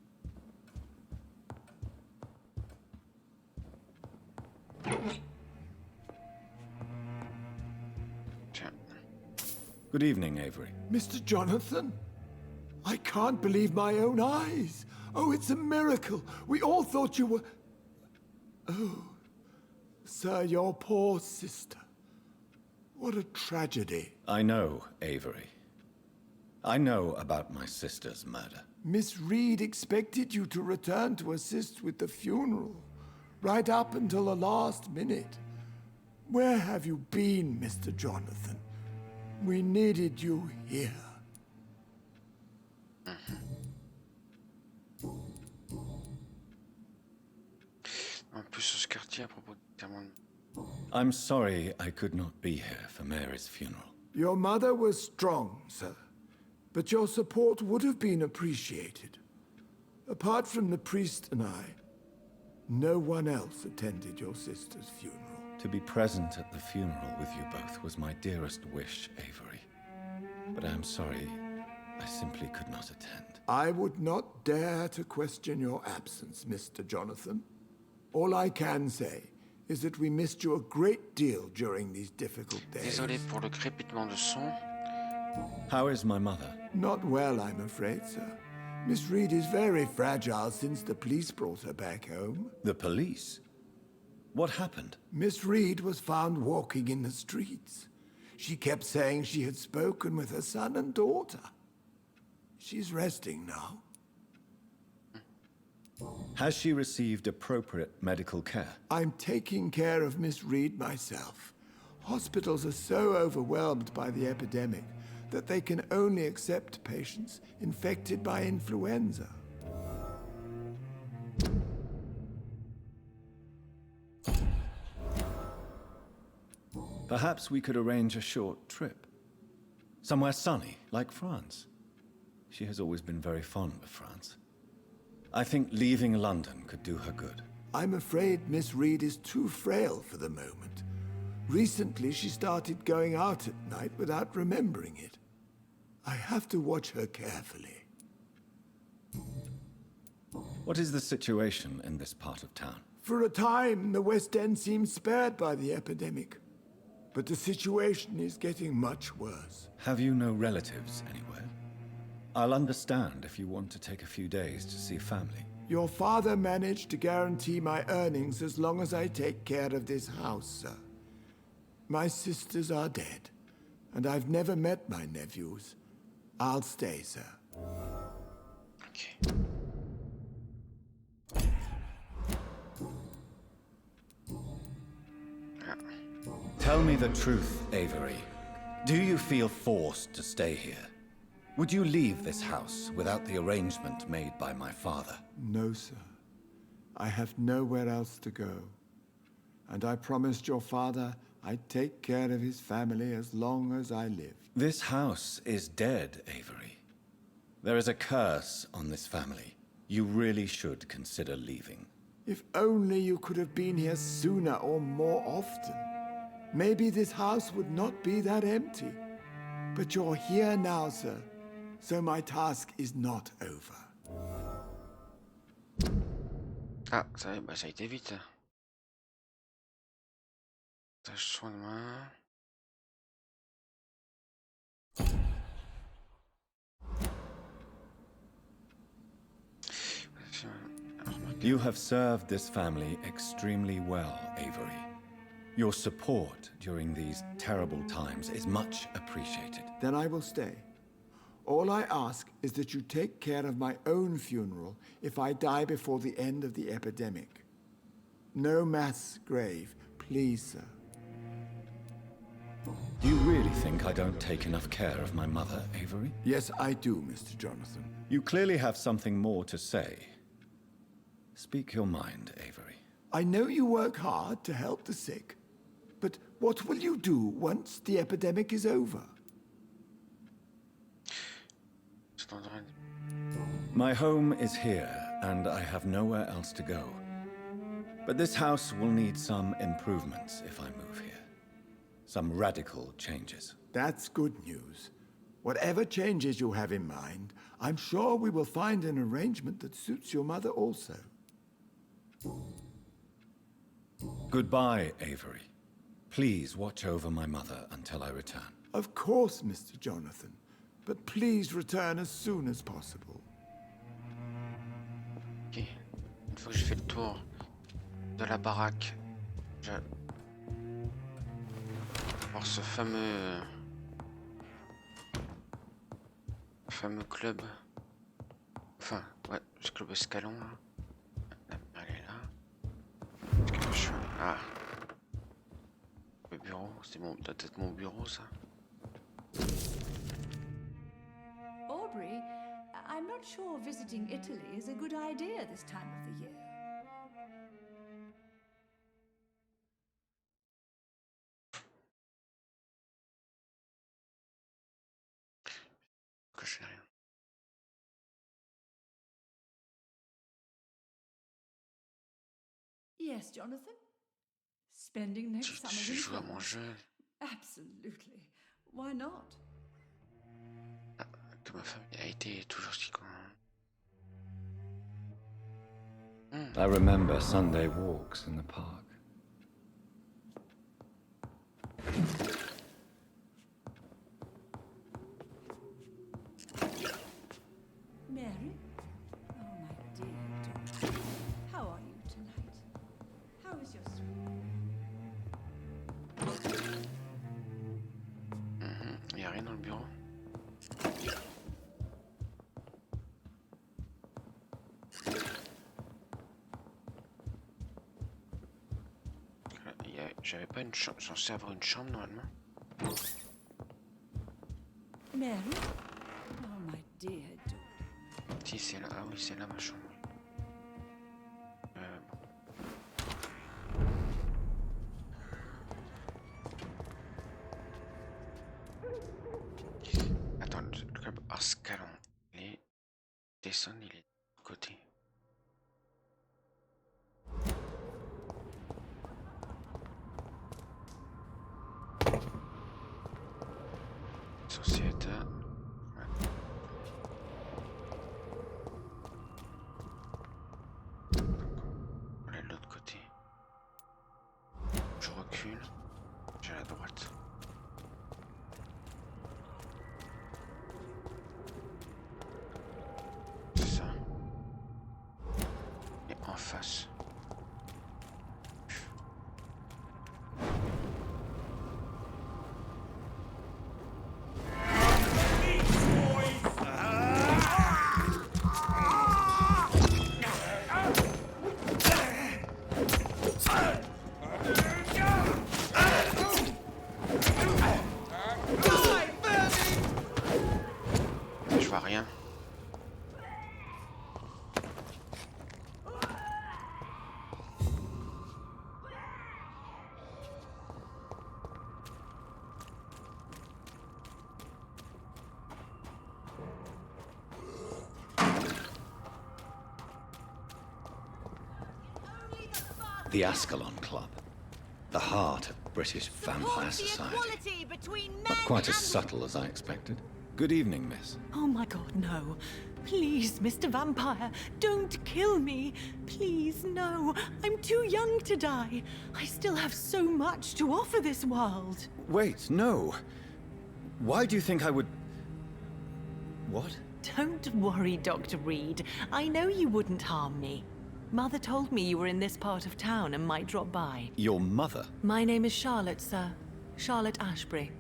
Tiens. Good evening, Avery. Mr. Jonathan? I can't believe my own eyes. Oh, it's a miracle. We all thought you were... Oh, sir, your poor sister. What a tragedy. I know, Avery. I know about my sister's murder. Miss Reed expected you to return to assist with the funeral, right up until the last minute. Where have you been, Mr. Jonathan? We needed you here. En plus, ce quartier à propos de terme. I'm sorry I could not be here for Mary's funeral. Your mother was strong, sir, but your support would have been appreciated. Apart from the priest and I, no one else attended your sister's funeral. To be present at the funeral with you both was my dearest wish, Avery. But I am sorry, I simply could not attend. I would not dare to question your absence, Mr. Jonathan. All I can say is that we missed you a great deal during these difficult days. Désolé pour le crépitement de son. How is my mother? Not well, I'm afraid, sir. Miss Reed is very fragile since the police brought her back home. The police? What happened? Miss Reed was found walking in the streets. She kept saying she had spoken with her son and daughter. She's resting now. Has she received appropriate medical care? I'm taking care of Miss Reed myself. Hospitals are so overwhelmed by the epidemic that they can only accept patients infected by influenza. Perhaps we could arrange a short trip. Somewhere sunny, like France. She has always been very fond of France. I think leaving London could do her good. I'm afraid Miss Reed is too frail for the moment. Recently, she started going out at night without remembering it. I have to watch her carefully. What is the situation in this part of town? For a time, the West End seemed spared by the epidemic. But the situation is getting much worse. Have you no relatives anywhere? I'll understand if you want to take a few days to see family. Your father managed to guarantee my earnings as long as I take care of this house, sir. My sisters are dead, and I've never met my nephews. I'll stay, sir. Ok. Tell me the truth, Avery. Do you feel forced to stay here? Would you leave this house without the arrangement made by my father? No, sir. I have nowhere else to go. And I promised your father I'd take care of his family as long as I lived. This house is dead, Avery. There is a curse on this family. You really should consider leaving. If only you could have been here sooner or more often. Maybe this house would not be that empty. But you're here now, sir. So my task is not over. Ah, ça, bah, ça a été vite. Tâche soin de main. You have served this family extremely well, Avery. Your support during these terrible times is much appreciated. Then I will stay. All I ask is that you take care of my own funeral if I die before the end of the epidemic. No mass grave, please, sir. Do you really think I don't take enough care of my mother, Avery? Yes, I do, Mr. Jonathan. You clearly have something more to say. Speak your mind, Avery. I know you work hard to help the sick, but what will you do once the epidemic is over? My home is here, and I have nowhere else to go. But this house will need some improvements if I move here. Some radical changes. That's good news. Whatever changes you have in mind, I'm sure we will find an arrangement that suits your mother also. Goodbye, Avery. Please watch over my mother until I return. Of course, Mr. Jonathan. But please return as soon as possible. Ok. Une fois que j'ai fait le tour de la baraque, je vais voir ce fameux club. Enfin, ouais, ce club escalon là. Elle est là. Ah. Le bureau, c'est bon, peut-être mon bureau ça. Aubrey, I'm not sure visiting Italy is a good idea this time of the year. Que je sais rien. Yes, Jonathan? Spending next summer Je in joue à mon France? jeu. Absolutely. Why not? Ah, que ma famille a été toujours si con. I remember Sunday walks in the park. Mary? Oh, my dear daughter. How are you tonight? How is your sleep? Il n'y a rien dans le bureau. J'avais pas une chambre, censé avoir une chambre normalement. Mary? Oh, my dear daughter. Si c'est là, ah oui c'est là ma chambre. Attends, le club escalon, il est descendre, il est de côté. Censé être... Ouais. Voilà de l'autre côté. Je recule. J'ai à la droite. C'est ça. Et en face. Je vois rien. The Ascalon Club. The heart of British vampire society. Not quite as subtle as I expected. Good evening, miss. Oh my god, no. Please, Mr. Vampire, don't kill me. Please, no. I'm too young to die. I still have so much to offer this world. Wait, no. Why do you think I would... What? Don't worry, Dr. Reed. I know you wouldn't harm me. Mother told me you were in this part of town and might drop by. Your mother? My name is Charlotte, sir. Charlotte Ashbury.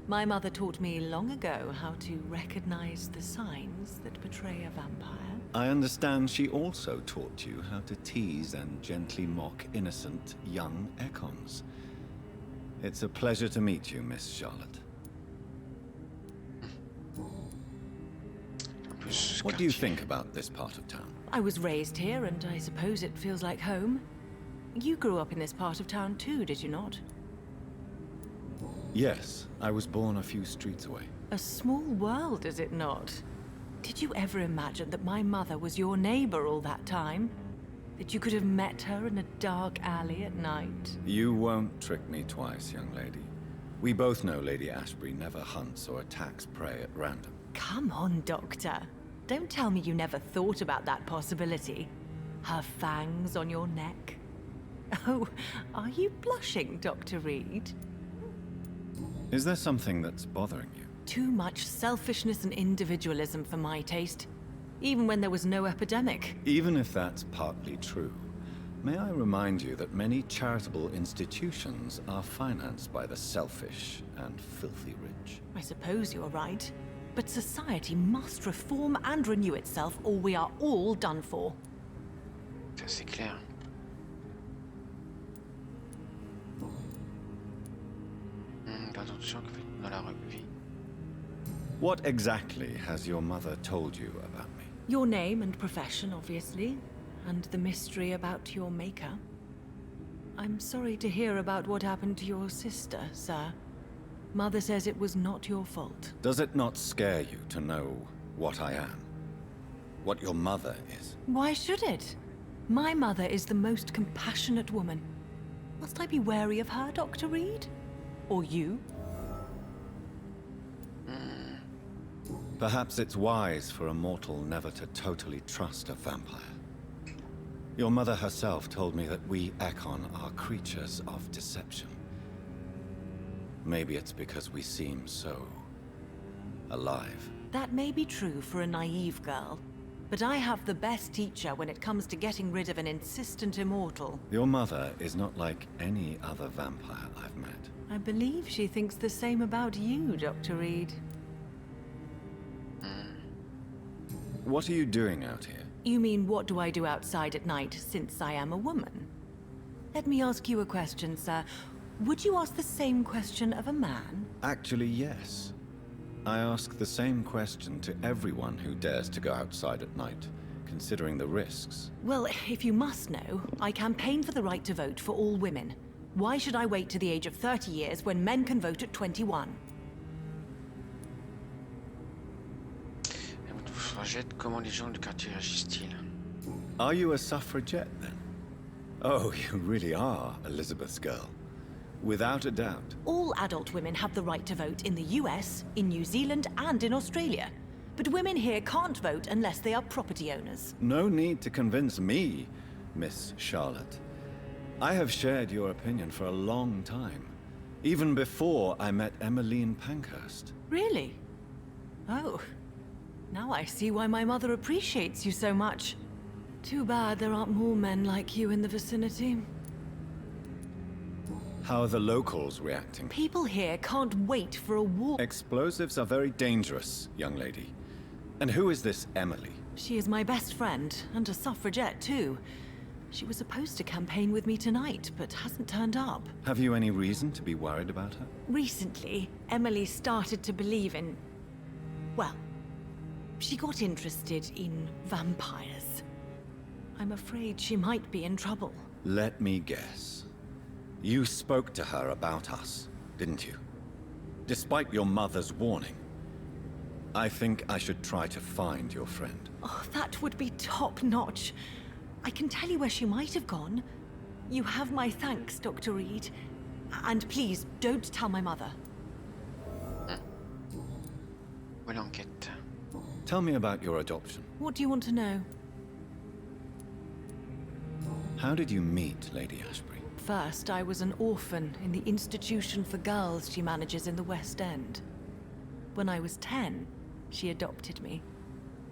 My mother taught me long ago how to recognize the signs that betray a vampire. I understand she also taught you how to tease and gently mock innocent young econs. It's a pleasure to meet you, Miss Charlotte. What do you think about this part of town? I was raised here, and I suppose it feels like home. You grew up in this part of town too, did you not? Yes, I was born a few streets away. A small world, is it not? Did you ever imagine that my mother was your neighbor all that time? That you could have met her in a dark alley at night? You won't trick me twice, young lady. We both know Lady Ashbury never hunts or attacks prey at random. Come on, Doctor. Don't tell me you never thought about that possibility. Her fangs on your neck. Oh, are you blushing, Dr. Reed? Is there something that's bothering you? Too much selfishness and individualism for my taste. Even when there was no epidemic. Even if that's partly true, may I remind you that many charitable institutions are financed by the selfish and filthy rich? I suppose you're right. But society must reform and renew itself, or we are all done for. Ça c'est clair. L'introduction que fait dans la revue. What exactly has your mother told you about me? Your name and profession, obviously, and the mystery about your maker. I'm sorry to hear about what happened to your sister, sir. Mother says it was not your fault. Does it not scare you to know what I am? What your mother is? Why should it? My mother is the most compassionate woman. Must I be wary of her, Dr. Reed? Or you? Perhaps it's wise for a mortal never to totally trust a vampire. Your mother herself told me that we Ekon are creatures of deception. Maybe it's because we seem so alive. That may be true for a naive girl, but I have the best teacher when it comes to getting rid of an insistent immortal. Your mother is not like any other vampire I've met. I believe she thinks the same about you, Dr. Reed. What are you doing out here? You mean what do I do outside at night since I am a woman? Let me ask you a question, sir. Would you ask the same question of a man? Actually, yes. I ask the same question to everyone who dares to go outside at night, considering the risks. Well, if you must know, I campaign for the right to vote for all women. Why should I wait to the age of 30 years when men can vote at 21? Suffragette, comment les gens du quartier réagissent-ils? Are you a suffragette, then? Oh, you really are Elizabeth's girl. Without a doubt. All adult women have the right to vote in the US, in New Zealand, and in Australia. But women here can't vote unless they are property owners. No need to convince me, Miss Charlotte. I have shared your opinion for a long time. Even before I met Emmeline Pankhurst. Really? Oh. Now I see why my mother appreciates you so much. Too bad there aren't more men like you in the vicinity. How are the locals reacting? People here can't wait for a war. Explosives are very dangerous, young lady. And who is this Emily? She is my best friend, and a suffragette too. She was supposed to campaign with me tonight, but hasn't turned up. Have you any reason to be worried about her? Recently, Emily started to believe in... well, she got interested in vampires. I'm afraid she might be in trouble. Let me guess. You spoke to her about us, didn't you? Despite your mother's warning. I think I should try to find your friend. Oh, that would be top-notch. I can tell you where she might have gone. You have my thanks, Dr. Reed. And please, don't tell my mother. Où est l'enquête? Tell me about your adoption. What do you want to know? How did you meet Lady Ashbury? First, I was an orphan in the institution for girls she manages in the West End. When I was 10, she adopted me,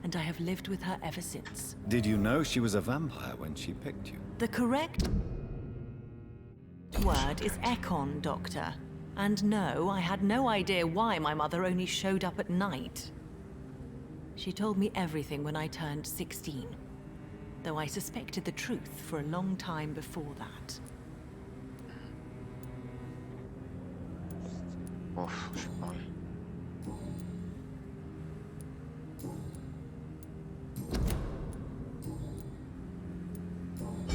and I have lived with her ever since. Did you know she was a vampire when she picked you? The correct word is Ekon, Doctor. And no, I had no idea why my mother only showed up at night. She told me everything when I turned 16, though I suspected the truth for a long time before that. Oh, je sais pas.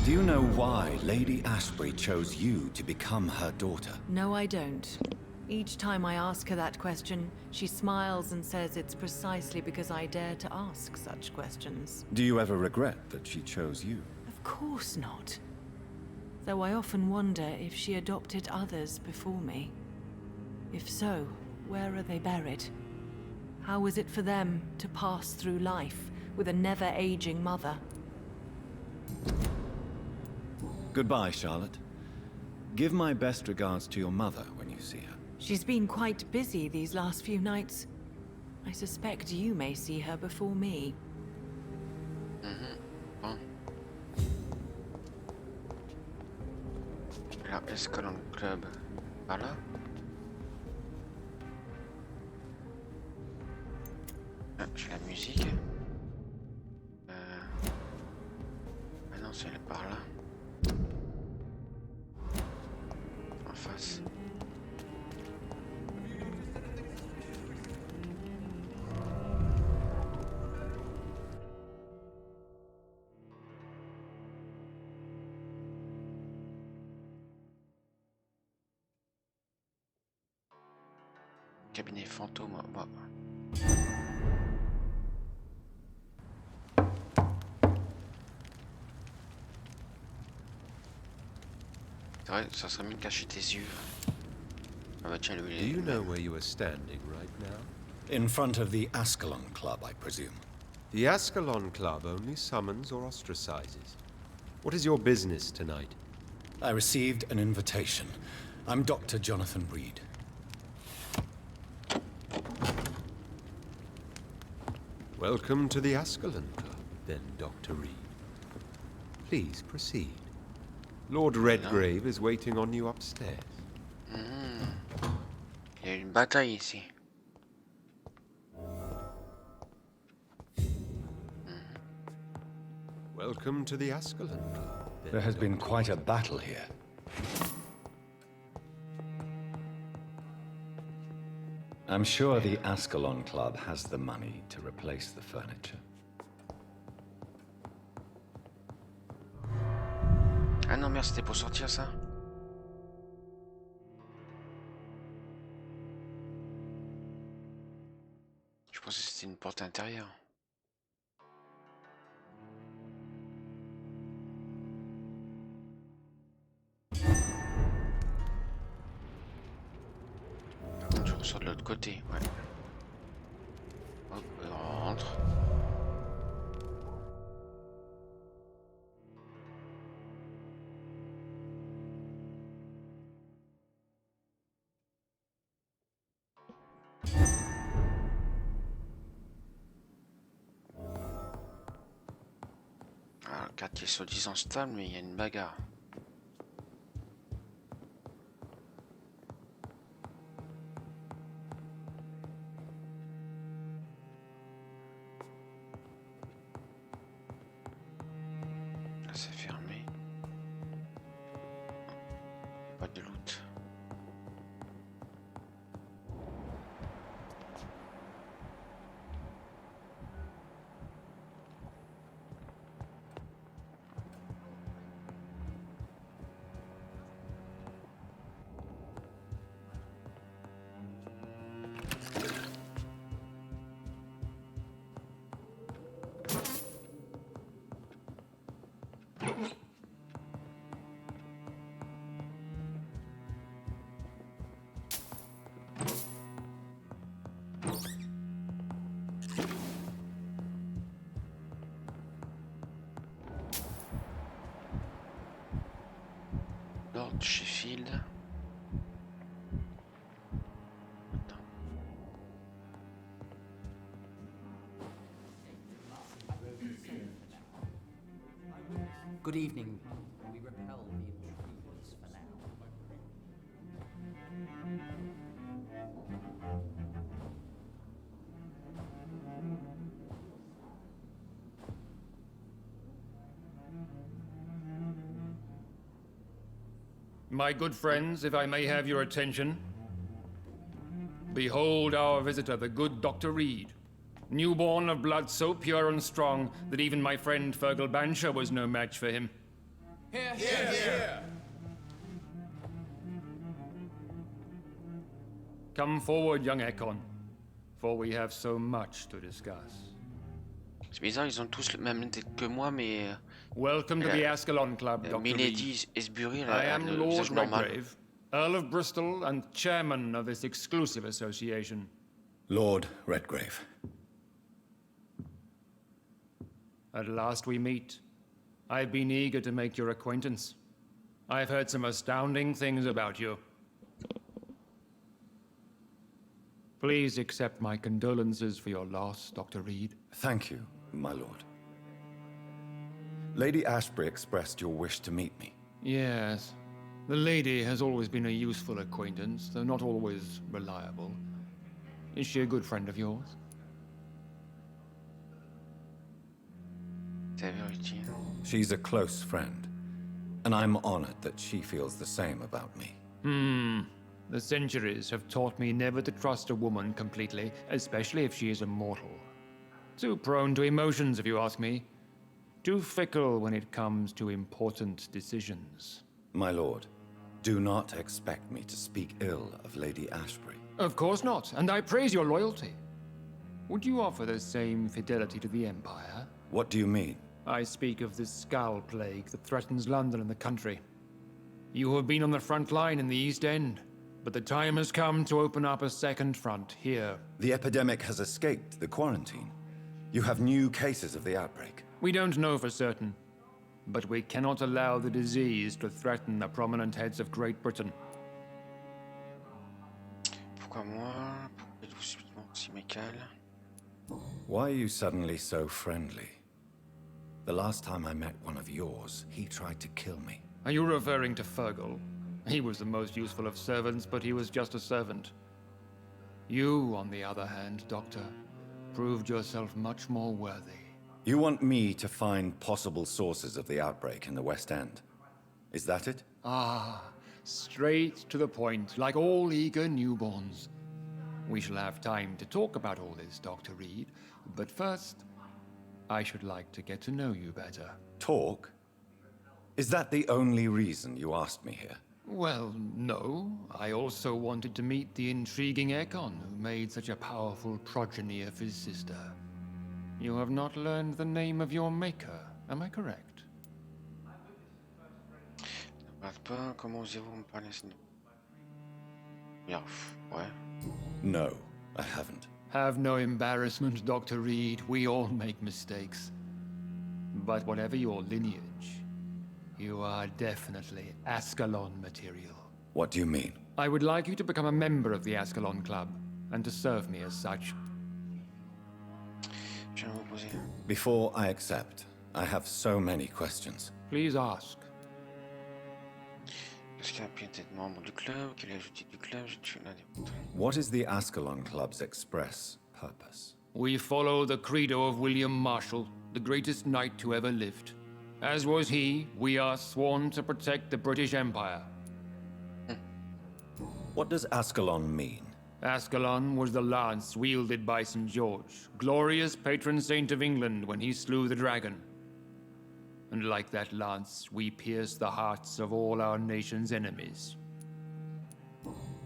Do you know why Lady Ashbury chose you to become her daughter? No, I don't. Each time I ask her that question, she smiles and says it's precisely because I dare to ask such questions. Do you ever regret that she chose you? Of course not. Though I often wonder if she adopted others before me. If so, where are they buried? How was it for them to pass through life with a never-aging mother? Goodbye, Charlotte. Give my best regards to your mother when you see her. She's been quite busy these last few nights. I suspect you may see her before me. Bon. Alors, est-ce que dans le club... Par là? Ah, j'ai la musique. Ah non, c'est par là. En face. Cabinet fantôme, moi. C'est vrai, ça serait mieux de cacher tes yeux. Ah bah tiens, lui, Do you know where you are standing right now? In front of the Ascalon Club, I presume. The Ascalon Club only summons or ostracizes. What is your business tonight? I received an invitation. I'm Dr. Jonathan Reed. Welcome to the Ascalon Club, then, Dr. Reed. Please proceed. Lord Redgrave is waiting on you upstairs. Il y a une bataille ici. Welcome to the Ascalon Club. Then, There has been quite a battle here. I'm sure the Ascalon Club has the money to replace the furniture. Ah non, merde, c'était pour sortir ça. Je pensais que c'était une porte intérieure. Par contre, je ressors de l'autre côté, ouais. Hop, on rentre. Alors, le quartier est soi-disant stable, mais il y a une bagarre. Là, c'est fermé. Pas de loot. Lord Sheffield. Attends. Good evening. We repel the intruders for now. My good friends, if I may have your attention. Behold our visitor, the good Dr. Reed. Newborn of blood so pure and strong that even my friend Fergal Bansher was no match for him. Here, here, here. Come forward, young Ekon, for we have so much to discuss. C'est bizarre, ils ont tous le même tête que moi, mais Welcome to the Ascalon Club, Dr. Reed. Milady Esbury, I elle a am le Lord visage normal. Redgrave, Earl of Bristol and chairman of this exclusive association. Lord Redgrave. At last we meet. I've been eager to make your acquaintance. I've heard some astounding things about you. Please accept my condolences for your loss, Dr. Reed. Thank you, my lord. Lady Ashbury expressed your wish to meet me. Yes. The lady has always been a useful acquaintance, though not always reliable. Is she a good friend of yours? She's a close friend, and I'm honored that she feels the same about me. The centuries have taught me never to trust a woman completely, especially if she is immortal. Too prone to emotions, if you ask me. Too fickle when it comes to important decisions. My lord, do not expect me to speak ill of Lady Ashbury. Of course not, and I praise your loyalty. Would you offer the same fidelity to the Empire? What do you mean? I speak of this skull plague that threatens London and the country. You have been on the front line in the East End, but the time has come to open up a second front here. The epidemic has escaped the quarantine. You have new cases of the outbreak. We don't know for certain, but we cannot allow the disease to threaten the prominent heads of Great Britain. Pourquoi moi? Pourquoi êtes-vous subitement si amical? Why are you suddenly so friendly? The last time I met one of yours, he tried to kill me. Are you referring to Fergal? He was the most useful of servants, but he was just a servant. You, on the other hand, Doctor, proved yourself much more worthy. You want me to find possible sources of the outbreak in the West End? Is that it? Ah, straight to the point, like all eager newborns. We shall have time to talk about all this, Dr. Reed, but first, I should like to get to know you better. Talk? Is that the only reason you asked me here? Well, no. I also wanted to meet the intriguing Ekon, who made such a powerful progeny of his sister. You have not learned the name of your maker, am I correct? Comment osez-vous me parler ainsi? Bien, ouais. No, I haven't. Have no embarrassment, Dr. Reed. We all make mistakes. But whatever your lineage, you are definitely Ascalon material. What do you mean? I would like you to become a member of the Ascalon Club, and to serve me as such. Before I accept, I have so many questions. Please ask. Est-ce qu'il a pu être membre du club? Quel est l'objectif du club? What is the Ascalon Club's express purpose? We follow the credo of William Marshall, the greatest knight who ever lived. As was he, we are sworn to protect the British Empire. What does Ascalon mean? Ascalon was the lance wielded by St. George, glorious patron saint of England when he slew the dragon. And like that lance, we pierce the hearts of all our nation's enemies.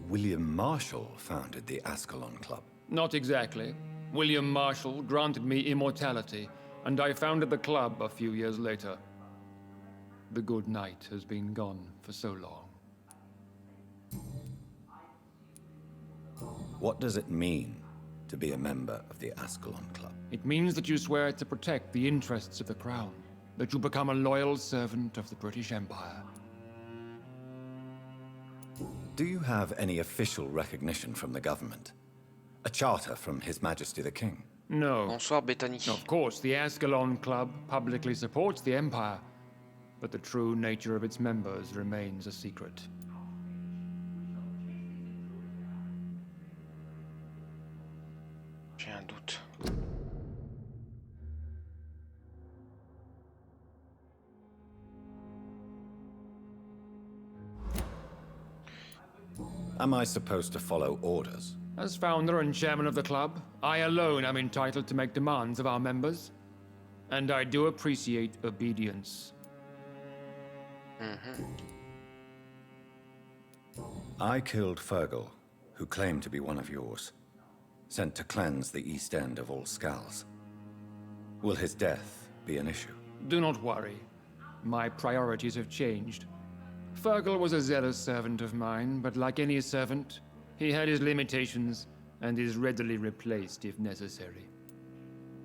William Marshall founded the Ascalon Club. Not exactly. William Marshall granted me immortality, and I founded the club a few years later. The good knight has been gone for so long. What does it mean to be a member of the Ascalon Club? It means that you swear to protect the interests of the crown, that you become a loyal servant of the British Empire. Do you have any official recognition from the government? A charter from His Majesty the King? No. Bonsoir, Bethany. Of course, the Ascalon Club publicly supports the Empire, but the true nature of its members remains a secret. J'ai un doute. Am I supposed to follow orders? As founder and chairman of the club, I alone am entitled to make demands of our members. And I do appreciate obedience. I killed Fergal, who claimed to be one of yours, sent to cleanse the East End of all skulls. Will his death be an issue? Do not worry. My priorities have changed. Fergal was a zealous servant of mine, but like any servant, he had his limitations and is readily replaced if necessary.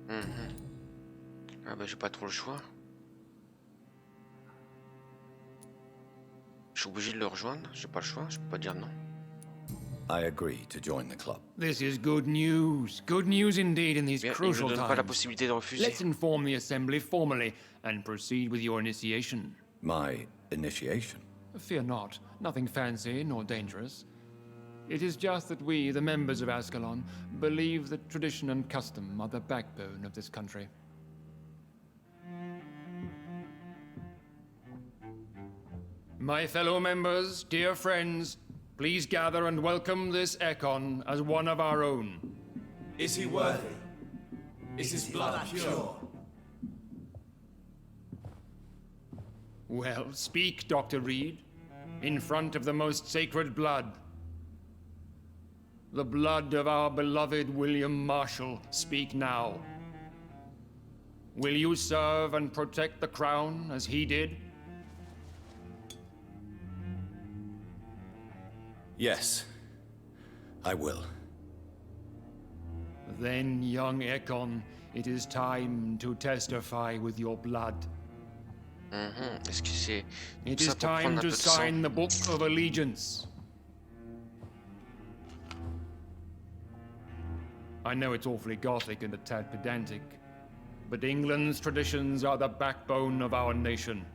Ah bah j'ai pas trop le choix. Je suis obligé de le rejoindre, j'ai pas le choix, je peux pas dire non. I agree to join the club. This is good news. Good news indeed in these Bien, il crucial ne donne pas la times. possibilité de refuser. Let's inform the assembly formally and proceed with your initiation. My initiation? Fear not. Nothing fancy nor dangerous. It is just that we, the members of Ascalon, believe that tradition and custom are the backbone of this country. My fellow members, dear friends, please gather and welcome this Ekon as one of our own. Is he worthy? Is his blood pure? Well, speak, Dr. Reed, in front of the most sacred blood. The blood of our beloved William Marshall, speak now. Will you serve and protect the crown as he did? Yes, I will. Then, young Ekon, it is time to testify with your blood. Est-ce que c'est It tout is ça pour prendre time un peu to de sang? sign the Book of Allegiance. I know it's awfully gothic and a tad pedantic, but England's traditions are the backbone of our nation.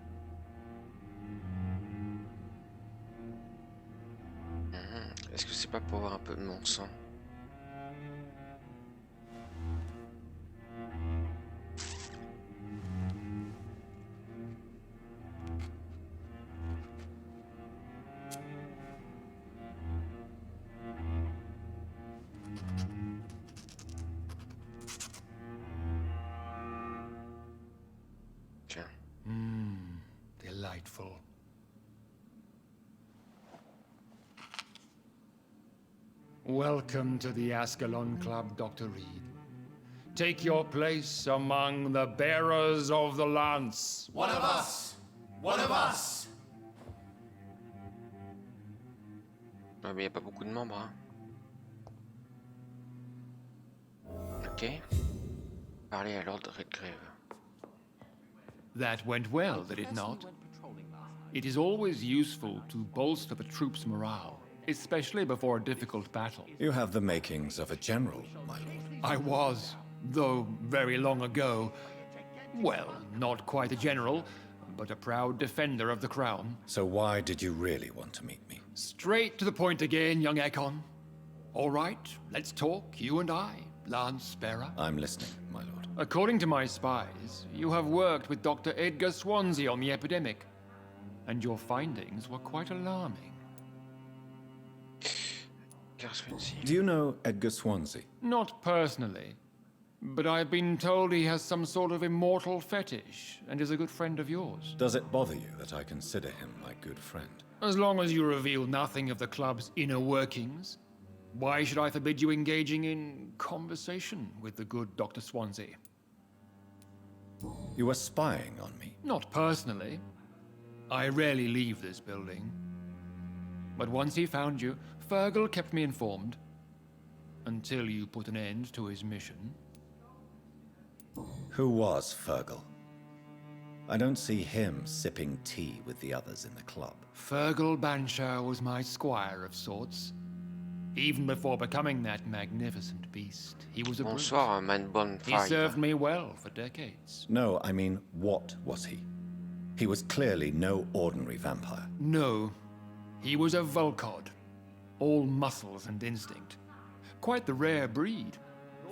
Est-ce que c'est pas pour avoir un peu de mon sang? Tiens. Delightful. Welcome to the Ascalon Club, Dr. Reed. Take your place among the bearers of the lance. One of us! One of us! Ouais, mais il n'y a pas beaucoup de membres. Hein. Ok. Parlez à Lord Redgrave. That went well, did it not? It is always useful to bolster the troops' morale, especially before a difficult battle. You have the makings of a general, my lord. I was, though very long ago, well, not quite a general, but a proud defender of the crown. So why did you really want to meet me? Straight to the point again, young Ekon. All right, let's talk, you and I, Lance Bearer. I'm listening, my lord. According to my spies, you have worked with Dr. Edgar Swansea on the epidemic, and your findings were quite alarming. Do you know Edgar Swansea? Not personally, but I've been told he has some sort of immortal fetish and is a good friend of yours. Does it bother you that I consider him my good friend? As long as you reveal nothing of the club's inner workings, why should I forbid you engaging in conversation with the good Dr. Swansea? You were spying on me? Not personally. I rarely leave this building. But once he found you, Fergal kept me informed. Until you put an end to his mission. Who was Fergal? I don't see him sipping tea with the others in the club. Fergal Banshire was my squire of sorts. Even before becoming that magnificent beast, he was a brute. Bonsoir, man bonne He served me well for decades. No, I mean, what was he? He was clearly no ordinary vampire. No, he was a Volcod. All muscles and instinct. Quite the rare breed.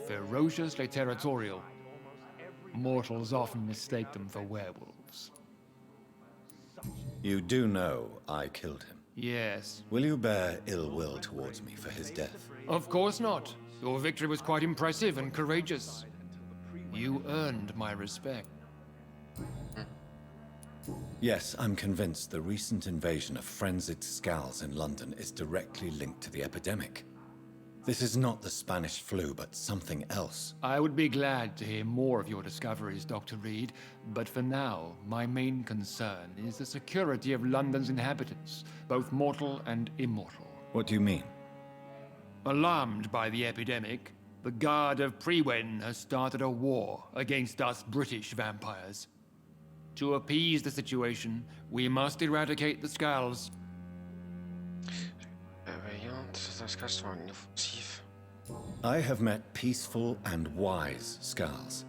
Ferociously territorial. Mortals often mistake them for werewolves. You do know I killed him? Yes. Will you bear ill will towards me for his death? Of course not. Your victory was quite impressive and courageous. You earned my respect. Yes, I'm convinced the recent invasion of frenzied scowls in London is directly linked to the epidemic. This is not the Spanish flu, but something else. I would be glad to hear more of your discoveries, Dr. Reed, but for now, my main concern is the security of London's inhabitants, both mortal and immortal. What do you mean? Alarmed by the epidemic, the Guard of Prewen has started a war against us British vampires. To appease the situation, we must eradicate the Skulls. Voyons. certains scales sont inoffensifs. I have met peaceful and wise Skulls.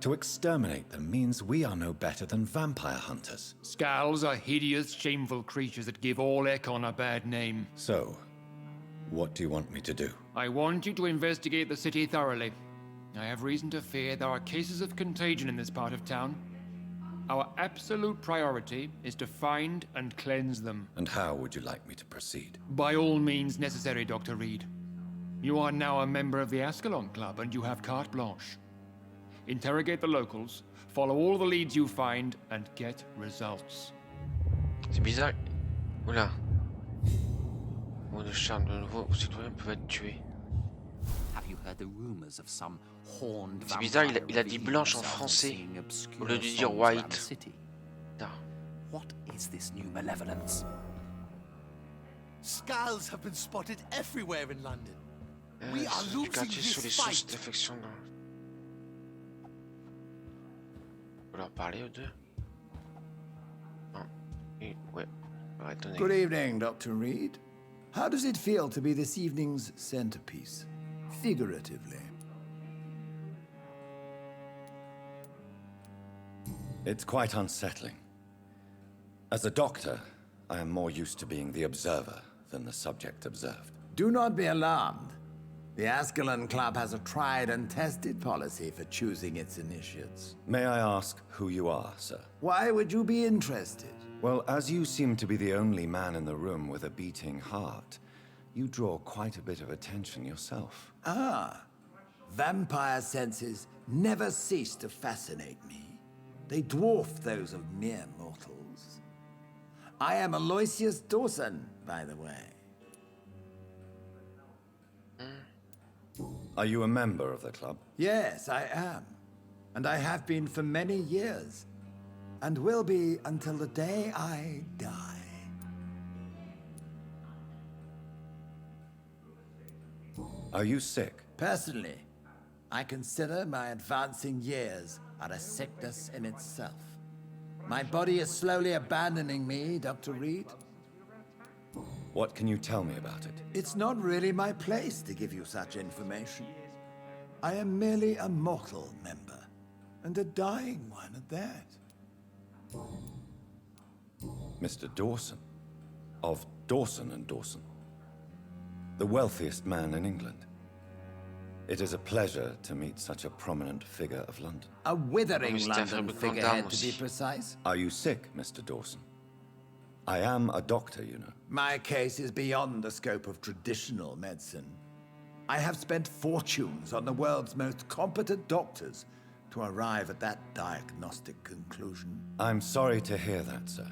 To exterminate them means we are no better than vampire hunters. Skulls are hideous, shameful creatures that give all Ekon a bad name. So, what do you want me to do? I want you to investigate the city thoroughly. I have reason to fear there are cases of contagion in this part of town. Our absolute priority is to find and cleanse them. And how would you like me to proceed? By all means necessary, Dr. Reed. You are now a member of the Ascalon Club and you have carte blanche. Interrogate the locals, follow all the leads you find, and get results. C'est bizarre. Oula. Mot de charme de nouveau, citoyens peuvent être tués. Have you heard the rumors of some horned C'est bizarre, il a dit blanche en français au lieu de dire white. What is this new malevolence? Skulls have been spotted everywhere in London. We are Du losing quartier sur les this sources fight. d'infection dans... Faut leur parler aux deux. Non. Et, ouais. Ça va étonner. Good evening, Dr. Reed. How does it feel to be this evening's centerpiece, figuratively? It's quite unsettling. As a doctor, I am more used to being the observer than the subject observed. Do not be alarmed. The Ascalon Club has a tried and tested policy for choosing its initiates. May I ask who you are, sir? Why would you be interested? Well, as you seem to be the only man in the room with a beating heart, you draw quite a bit of attention yourself. Ah, vampire senses never cease to fascinate me. They dwarf those of mere mortals. I am Aloysius Dawson, by the way. Are you a member of the club? Yes, I am. And I have been for many years. And will be until the day I die. Are you sick? Personally, I consider my advancing years are a sickness in itself. My body is slowly abandoning me, Dr. Reed. What can you tell me about it? It's not really my place to give you such information. I am merely a mortal member, and a dying one at that. Mr. Dawson, of Dawson and Dawson, the wealthiest man in England. It is a pleasure to meet such a prominent figure of London. A withering Mr. London Fabricant figurehead, to be aussi. precise. Are you sick, Mr. Dawson? I am a doctor, you know. My case is beyond the scope of traditional medicine. I have spent fortunes on the world's most competent doctors to arrive at that diagnostic conclusion. I'm sorry to hear that, sir.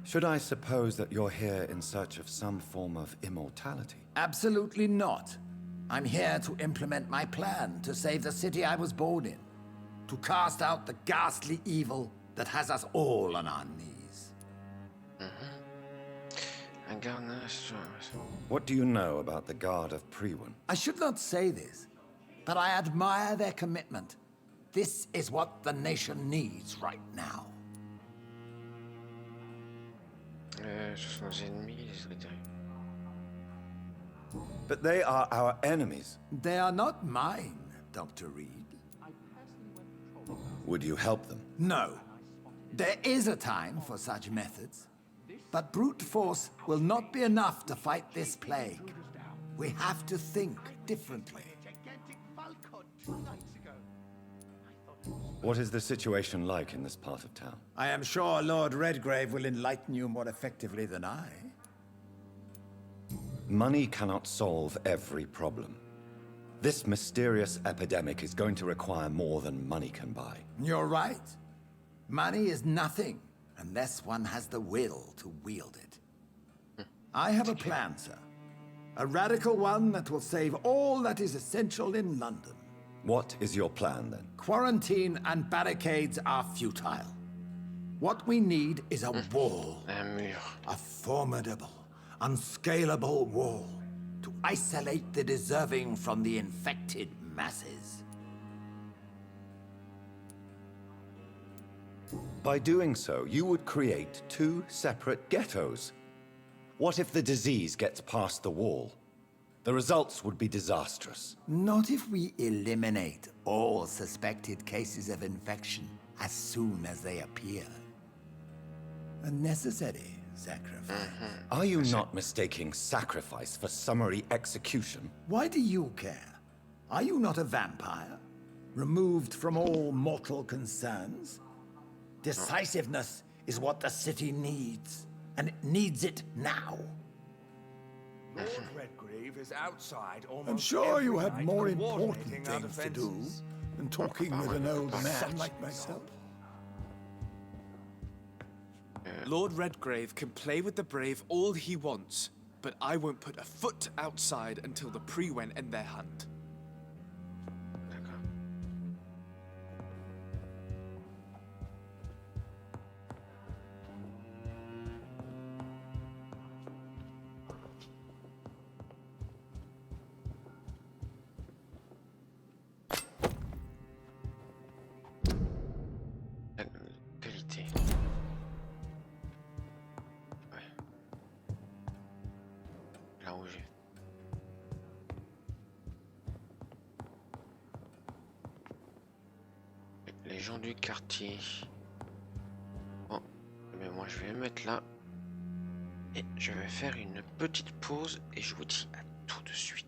Should I suppose that you're here in search of some form of immortality? Absolutely not. I'm here to implement my plan to save the city I was born in. To cast out the ghastly evil that has us all on our knees. What do you know about the Guard of Prewin? I should not say this, but I admire their commitment. This is what the nation needs right now. Ce sont nos ennemis, les Héréditaires. But they are our enemies. They are not mine, Dr. Reed. Would you help them? No. There is a time for such methods. But brute force will not be enough to fight this plague. We have to think differently. What is the situation like in this part of town? I am sure Lord Redgrave will enlighten you more effectively than I. Money cannot solve every problem. This mysterious epidemic is going to require more than money can buy. You're right. Money is nothing unless one has the will to wield it. I have a plan, sir. A radical one that will save all that is essential in London. What is your plan, then? Quarantine and barricades are futile. What we need is a wall. Un mur. A formidable, unscalable wall to isolate the deserving from the infected masses. By doing so, you would create two separate ghettos. What if the disease gets past the wall? The results would be disastrous. Not if we eliminate all suspected cases of infection as soon as they appear. A necessary sacrifice. Are you not mistaking sacrifice for summary execution? Why do you care? Are you not a vampire? Removed from all mortal concerns? Decisiveness is what the city needs, and it needs it now. Lord Redgrave is outside almost I'm sure you every had night more coordinating important our things to do defenses. than talking with an old man like myself. Lord Redgrave can play with the brave all he wants, but I won't put a foot outside until the Prewen end their hunt. Qualité. Ouais. Là où j'ai. Les gens du quartier. Bon, mais moi je vais me mettre là. Et je vais faire une petite pause et je vous dis à tout de suite.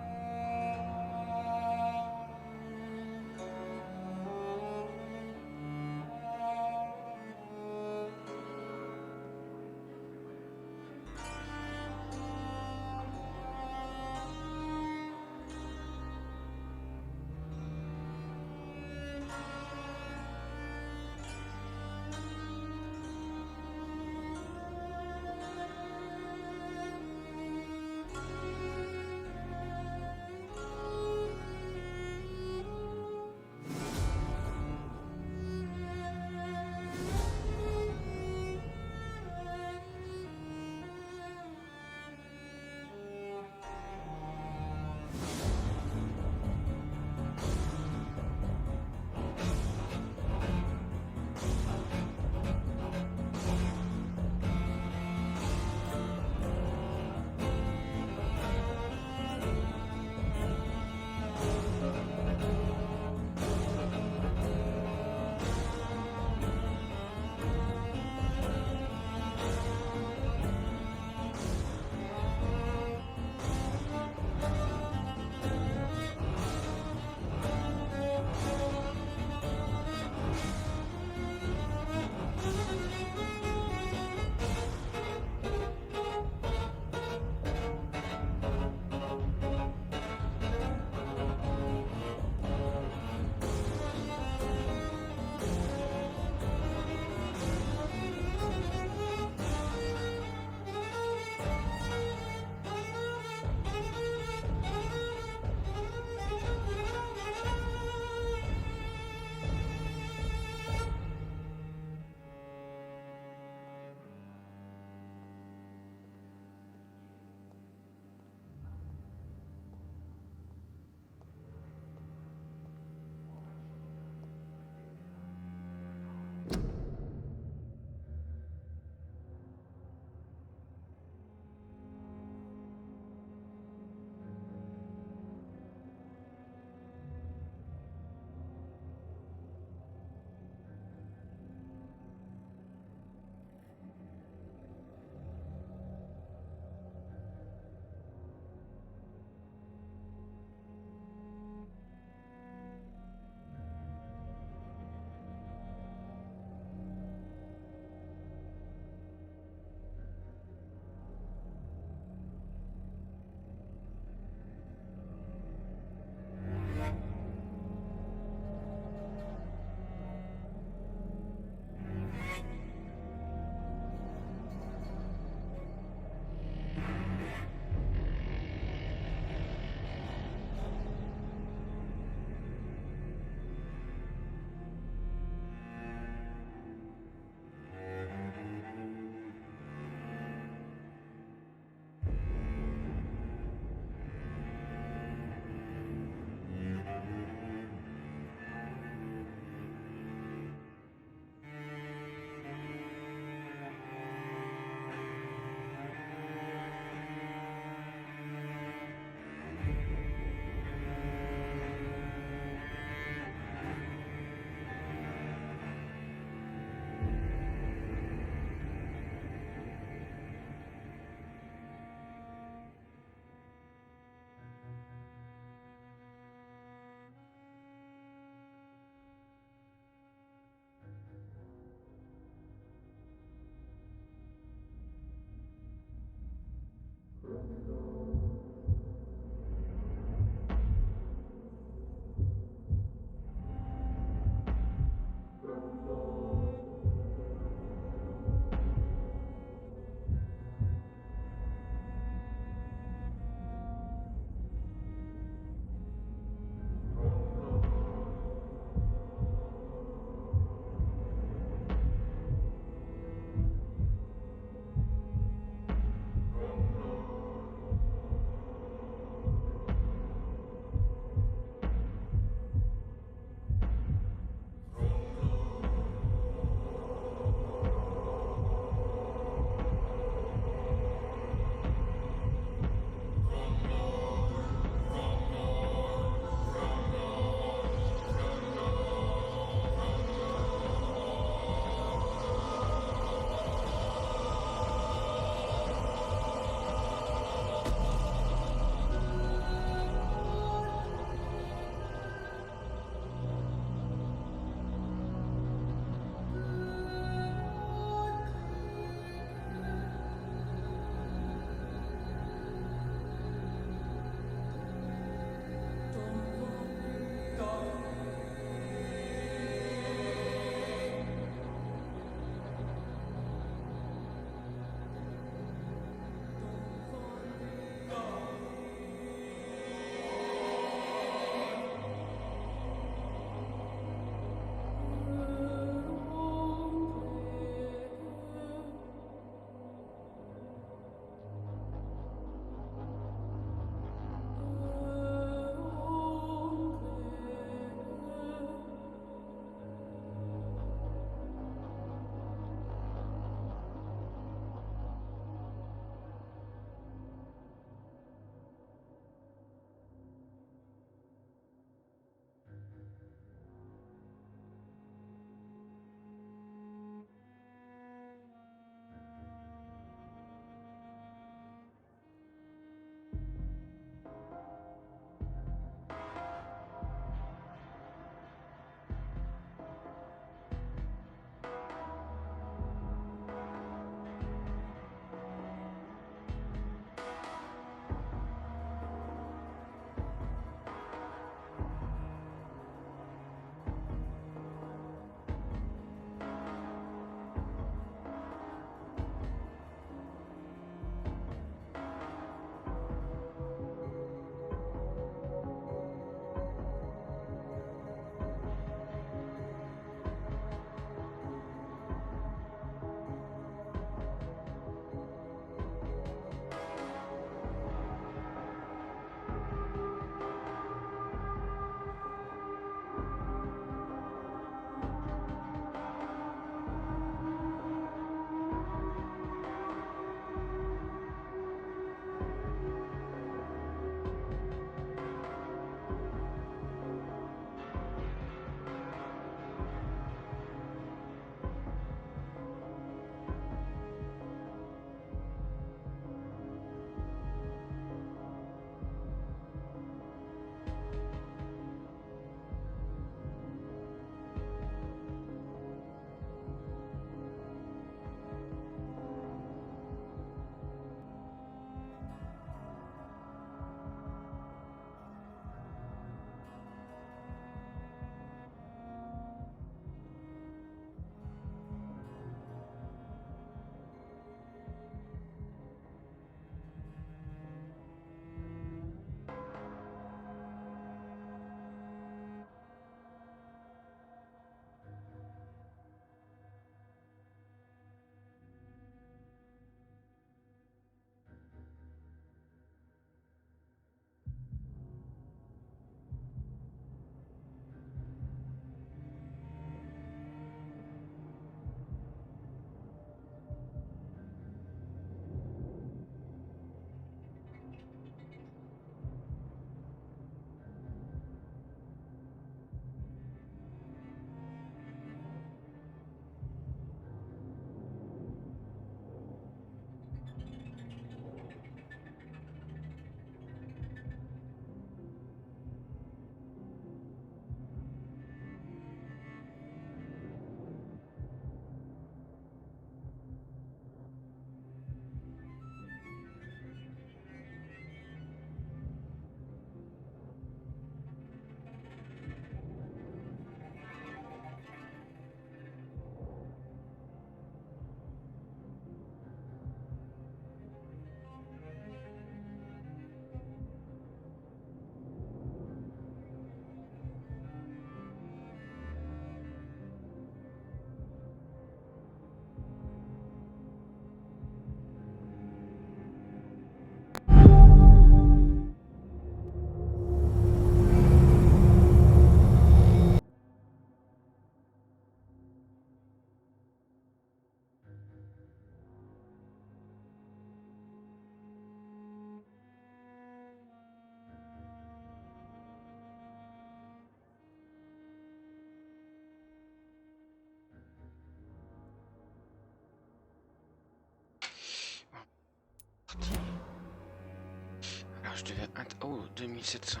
je devais... Oh, 2700.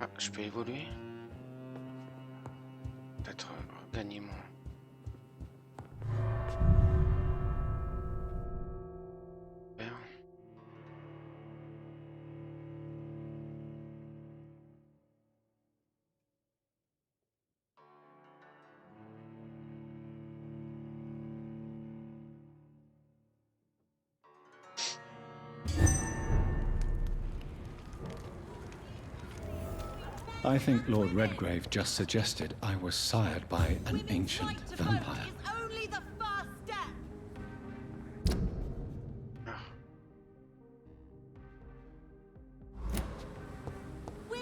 Ah, je peux évoluer. Peut-être gagner mon... I think Lord Redgrave just suggested I was sired by an ancient vampire. Only the first step.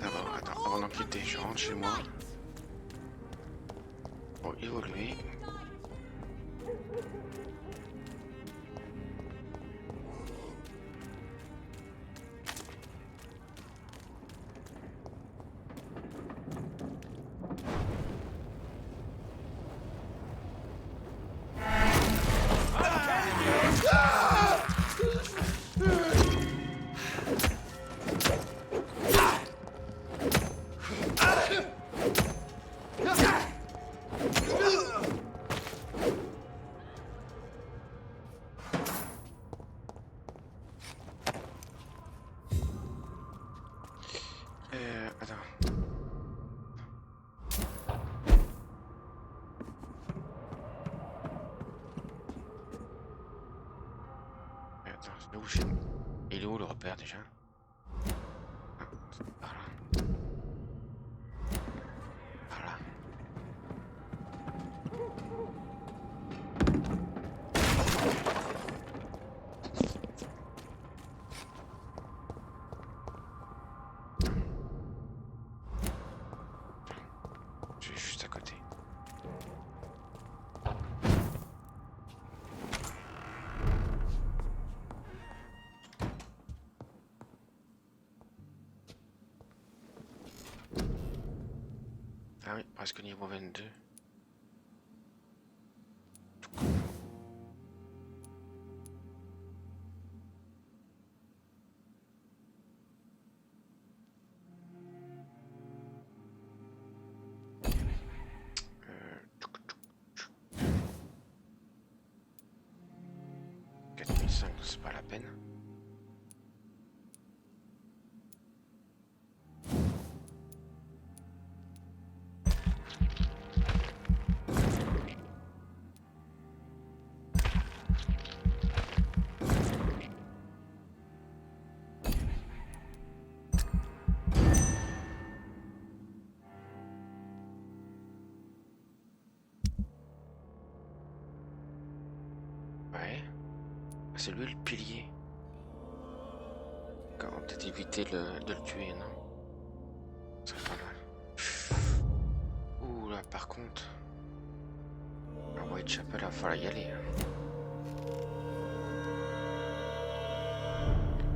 D'abord, attends, avant d'en quitter, je rentre chez moi. Pour évoluer. Il est où le repère déjà? Ah, par là. Par là. Je suis juste à côté. Ah oui, presque niveau 22. C'est pas la peine. Ouais. C'est lui le pilier. On va peut-être éviter de le tuer, non? C'est pas mal. Ouh là, par contre. À Whitechapel, il va falloir y aller.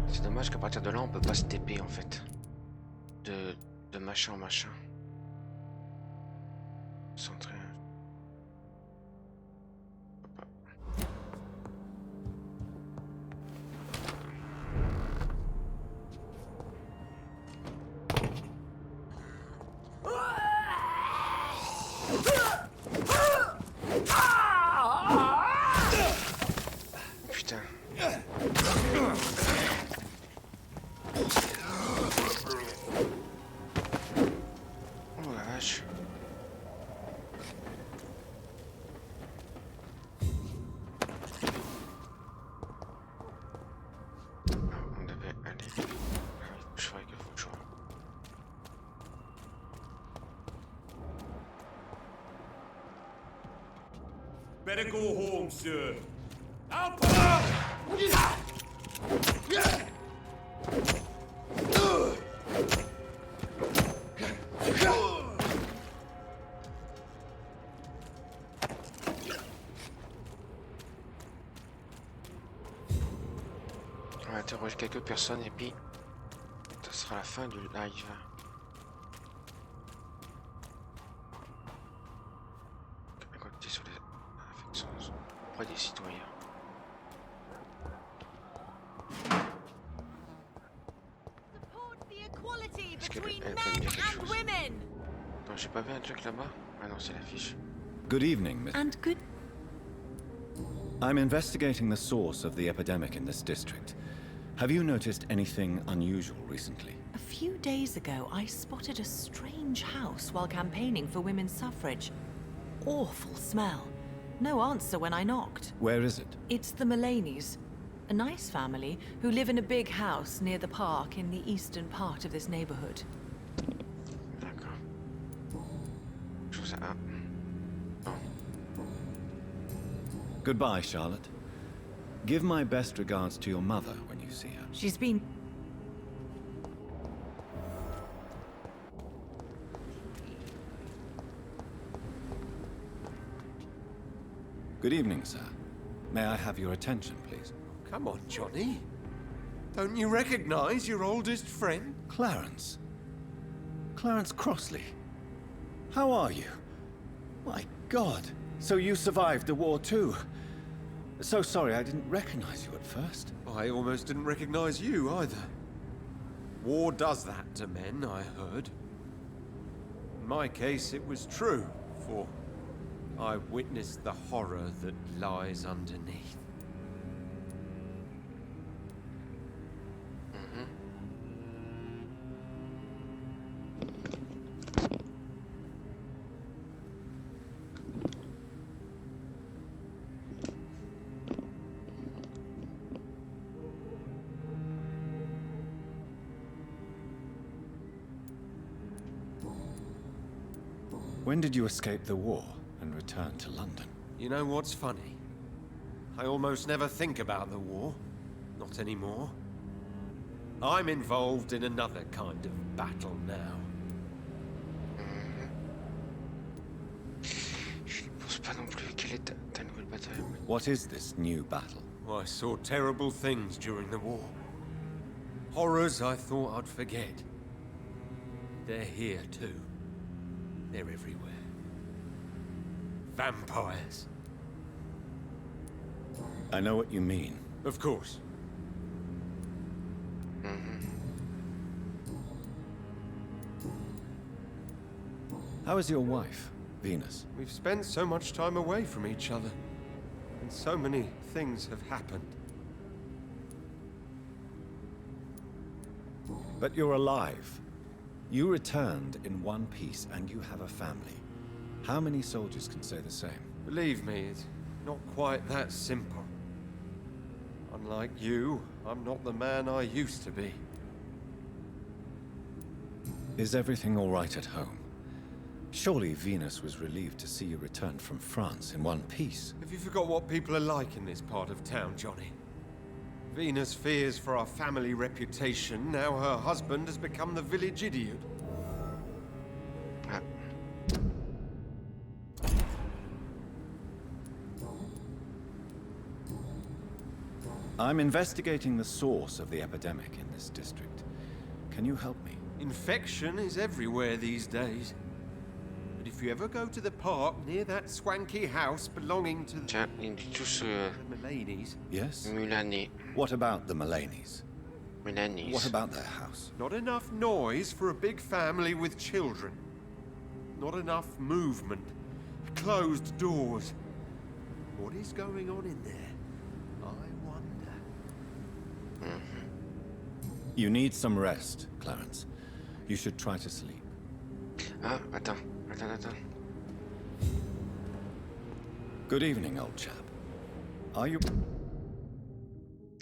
C'est dommage qu'à partir de là, on peut pas se TP en fait. De machin en machin. Centré. Better go home, sir. Out! On va interroger quelques personnes et puis ça sera la fin du live. Sur les affections auprès des citoyens. Est-ce qu'elle peut me dire quelque chose? Non, j'ai pas vu un truc là-bas? Ah non, c'est l'affiche. Good evening, Miss. And good. I'm investigating the source of the epidemic in this district. Have you noticed anything unusual recently? A few days ago, I spotted a strange house while campaigning for women's suffrage. Awful smell. No answer when I knocked. Where is it? It's the Mullaneys, a nice family who live in a big house near the park in the eastern part of this neighborhood. D'accord. Je vous ai... Ah. Non. Goodbye, Charlotte. Give my best regards to your mother when you see her. She's been... Good evening, sir. May I have your attention, please? Come on, Johnny. Don't you recognize your oldest friend? Clarence. Clarence Crossley. How are you? My God. So you survived the war too. So sorry I didn't recognize you at first. I almost didn't recognize you either. War does that to men, I heard. In my case, it was true, for I witnessed the horror that lies underneath. When did you escape the war and return to London? You know what's funny? I almost never think about the war. Not anymore. I'm involved in another kind of battle now. Je ne pense pas non plus quelle est ta nouvelle bataille. What is this new battle? I saw terrible things during the war. Horrors I thought I'd forget. They're here too. They're everywhere. Vampires. I know what you mean. Of course. How is your wife, Venus? We've spent so much time away from each other, and so many things have happened. But you're alive. You returned in one piece, and you have a family. How many soldiers can say the same? Believe me, it's not quite that simple. Unlike you, I'm not the man I used to be. Is everything all right at home? Surely Venus was relieved to see you return from France in one piece. Have you forgot what people are like in this part of town, Johnny? Venus fears for our family reputation. Now her husband has become the village idiot. I'm investigating the source of the epidemic in this district. Can you help me? Infection is everywhere these days. But if you ever go to the park near that swanky house belonging to the Mullaneys... Yes? Mullaneys. What about the Mullaneys? Mullaneys. What about their house? Not enough noise for a big family with children. Not enough movement. Closed doors. What is going on in there? I wonder. You need some rest, Clarence. You should try to sleep. Ah, attends. Good evening, old chap. Are you...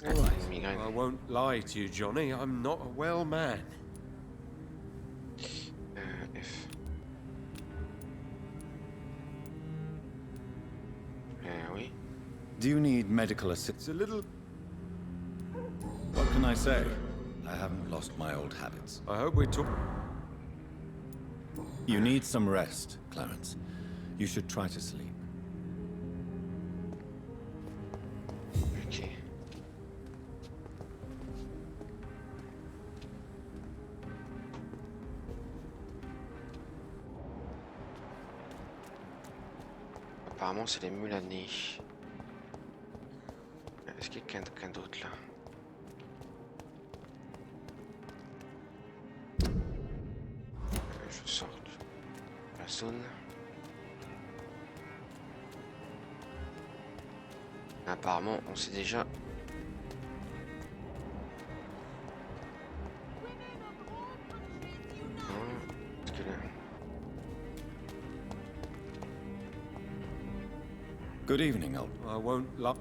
I won't lie to you, Johnny. I'm not a well man. F. Oui. Do you need medical assistance? A little... What can I say? I haven't lost my old habits. I hope we took... You need some rest, Clarence. You should try to sleep. Ok. Apparemment, c'est les Mullaneys. Est-ce qu'il y a quelqu'un d'autre là? zone. Apparemment, on sait déjà. Parce que là... Good evening, old. I won't lie.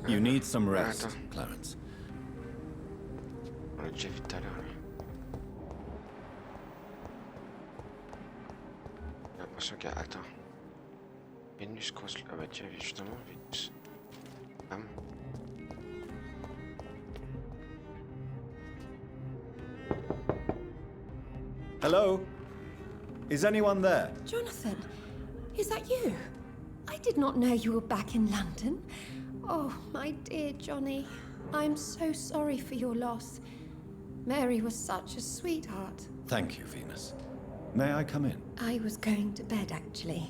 You need some rest, attends. Clarence. On l'a déjà vu tout à l'heure. J'ai l'impression qu'il y a... Attends. Vénus croise... Ah bah tiens, justement, Vénus. Bam. Hello? Is anyone there? Jonathan, is that you? I did not know you were back in London. Oh, my dear Johnny, I'm so sorry for your loss. Mary was such a sweetheart. Thank you, Venus. May I come in? I was going to bed, actually.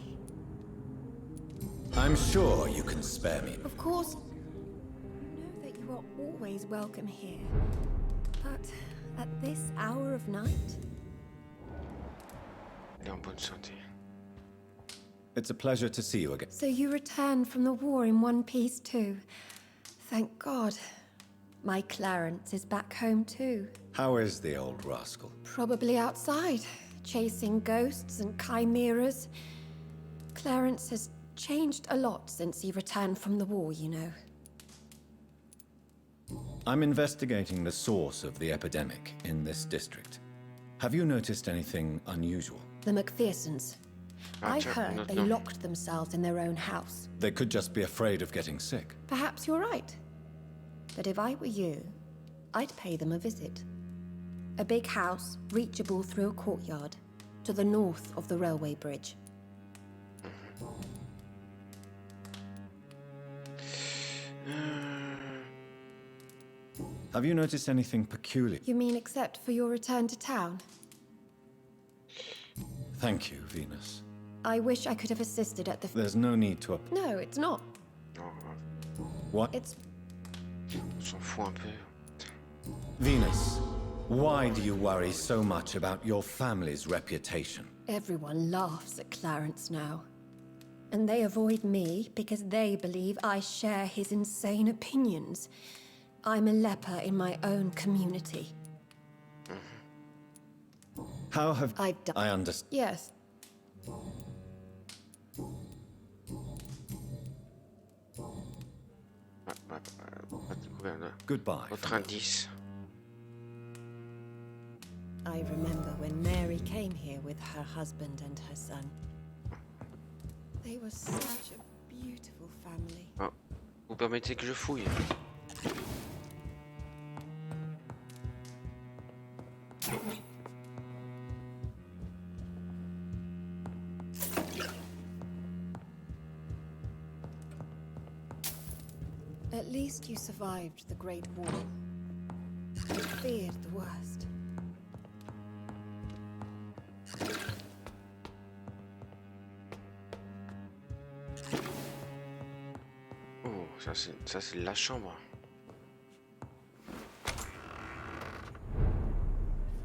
I'm sure you can spare me. Of course, you know that you are always welcome here. But at this hour of night? Elle est en bonne santé. It's a pleasure to see you again. So you returned from the war in one piece too. Thank God. My Clarence is back home too. How is the old rascal? Probably outside, chasing ghosts and chimeras. Clarence has changed a lot since he returned from the war, you know. I'm investigating the source of the epidemic in this district. Have you noticed anything unusual? The McPhersons. I heard they locked themselves in their own house. They could just be afraid of getting sick. Perhaps you're right. But if I were you, I'd pay them a visit. A big house, reachable through a courtyard, to the north of the railway bridge. Have you noticed anything peculiar? You mean except for your return to town? Thank you, Venus. I wish I could have assisted at the... There's no need to... No, it's not. What? It's... On s'en fout un peu. Venus, why do you worry so much about your family's reputation? Everyone laughs at Clarence now. And they avoid me because they believe I share his insane opinions. I'm a leper in my own community. How have... I've done... I understand. Yes. Goodbye. Autre indice. I remember when Mary came here with her husband and her son. They were such a beautiful family. Oh, vous permettez que je fouille? At least you survived the Great War. I feared the worst. Oh, ça c'est la chambre.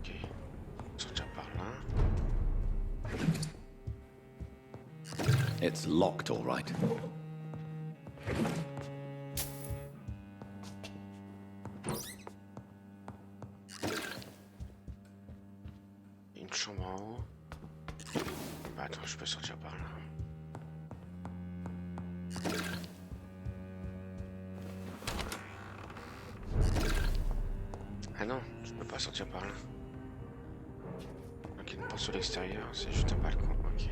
Ok, sortir par là. It's locked, all right. Une chambre en haut. Bah, attends, je peux sortir par là. Ah non, je peux pas sortir par là. Donc il y a une porte sur l'extérieur, c'est juste un balcon, ok.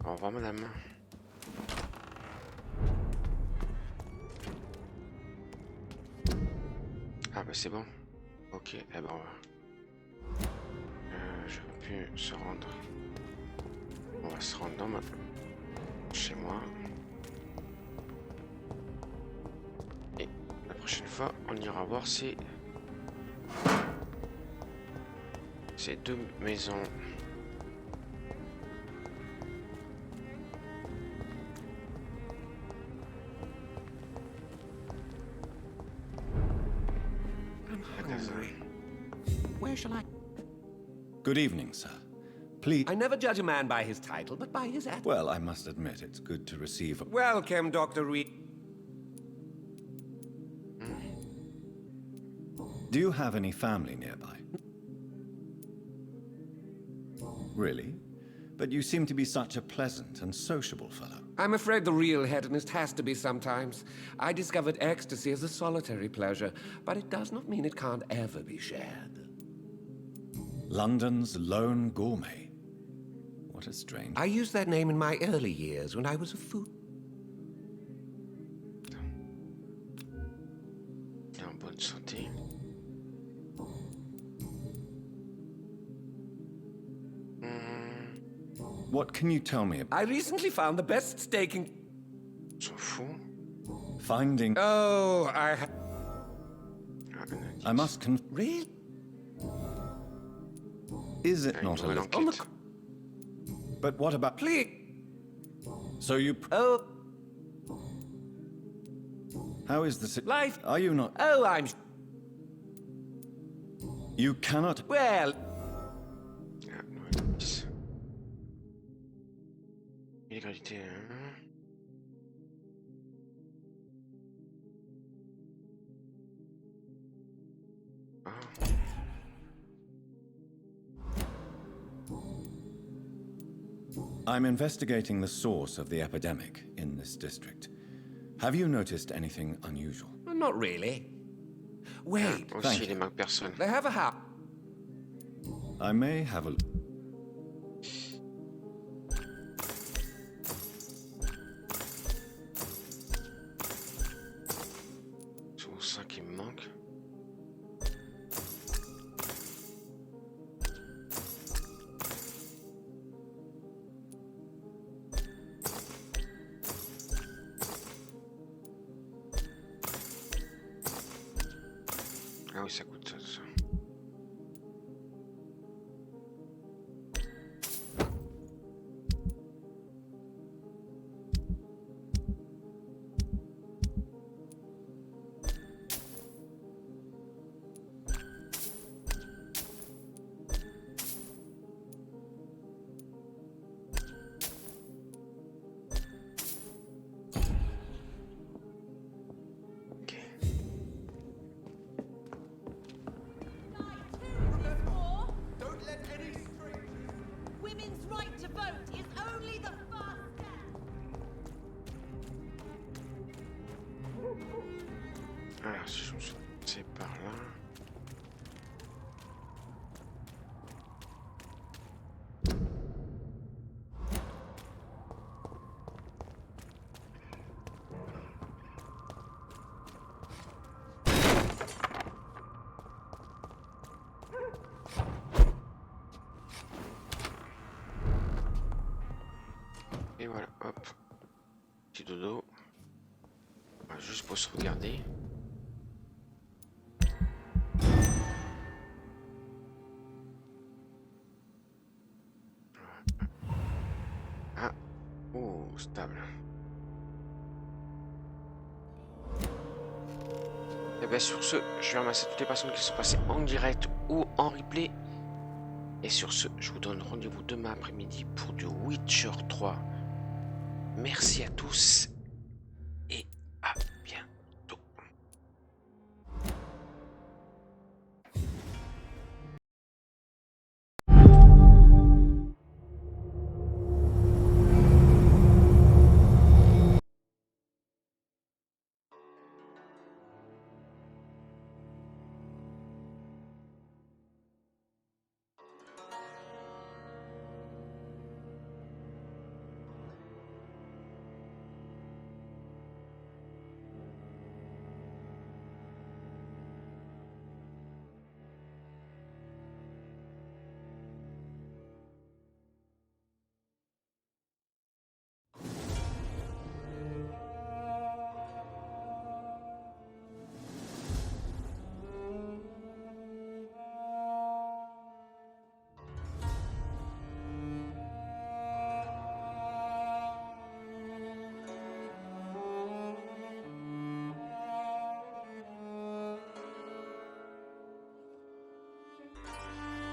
Au revoir madame. Ah bah c'est bon. Ok, eh ben on va... J'aurais pu se rendre... On va se rendre dans ma... chez moi. Et la prochaine fois, on ira voir ces deux maisons. Good evening, sir. Please... I never judge a man by his title, but by his attitude. Well, I must admit, it's good to receive... Welcome, Dr. Reed. Do you have any family nearby? Really? But you seem to be such a pleasant and sociable fellow. I'm afraid the real hedonist has to be sometimes. I discovered ecstasy as a solitary pleasure, but it does not mean it can't ever be shared. London's lone gourmet. What a strange... I used that name in my early years when I was a food... En bonne santé. What can you tell me about... I recently found the best steak in... S'en fout. Finding... Oh, I must Really? Is it not a little... But what about... Please. So you... Oh. How is the... Life... Are you not... Oh, I'm... You cannot... Well... Illégalité, I'm investigating the source of the epidemic in this district. Have you noticed anything unusual? Not really. Wait. Aussi les manques personnes. They have a house. I may have a... C'est ça qui me manque. Ah oui, ça coûte ça. Alors, si je me suis passé par là. Et voilà, hop. Petit dodo. Voilà, juste pour sauvegarder. Ah, oh, stable. Et bien sur ce, je vais ramasser toutes les personnes qui sont passées en direct ou en replay. Et sur ce, je vous donne rendez-vous demain après-midi pour du Witcher 3. Merci à tous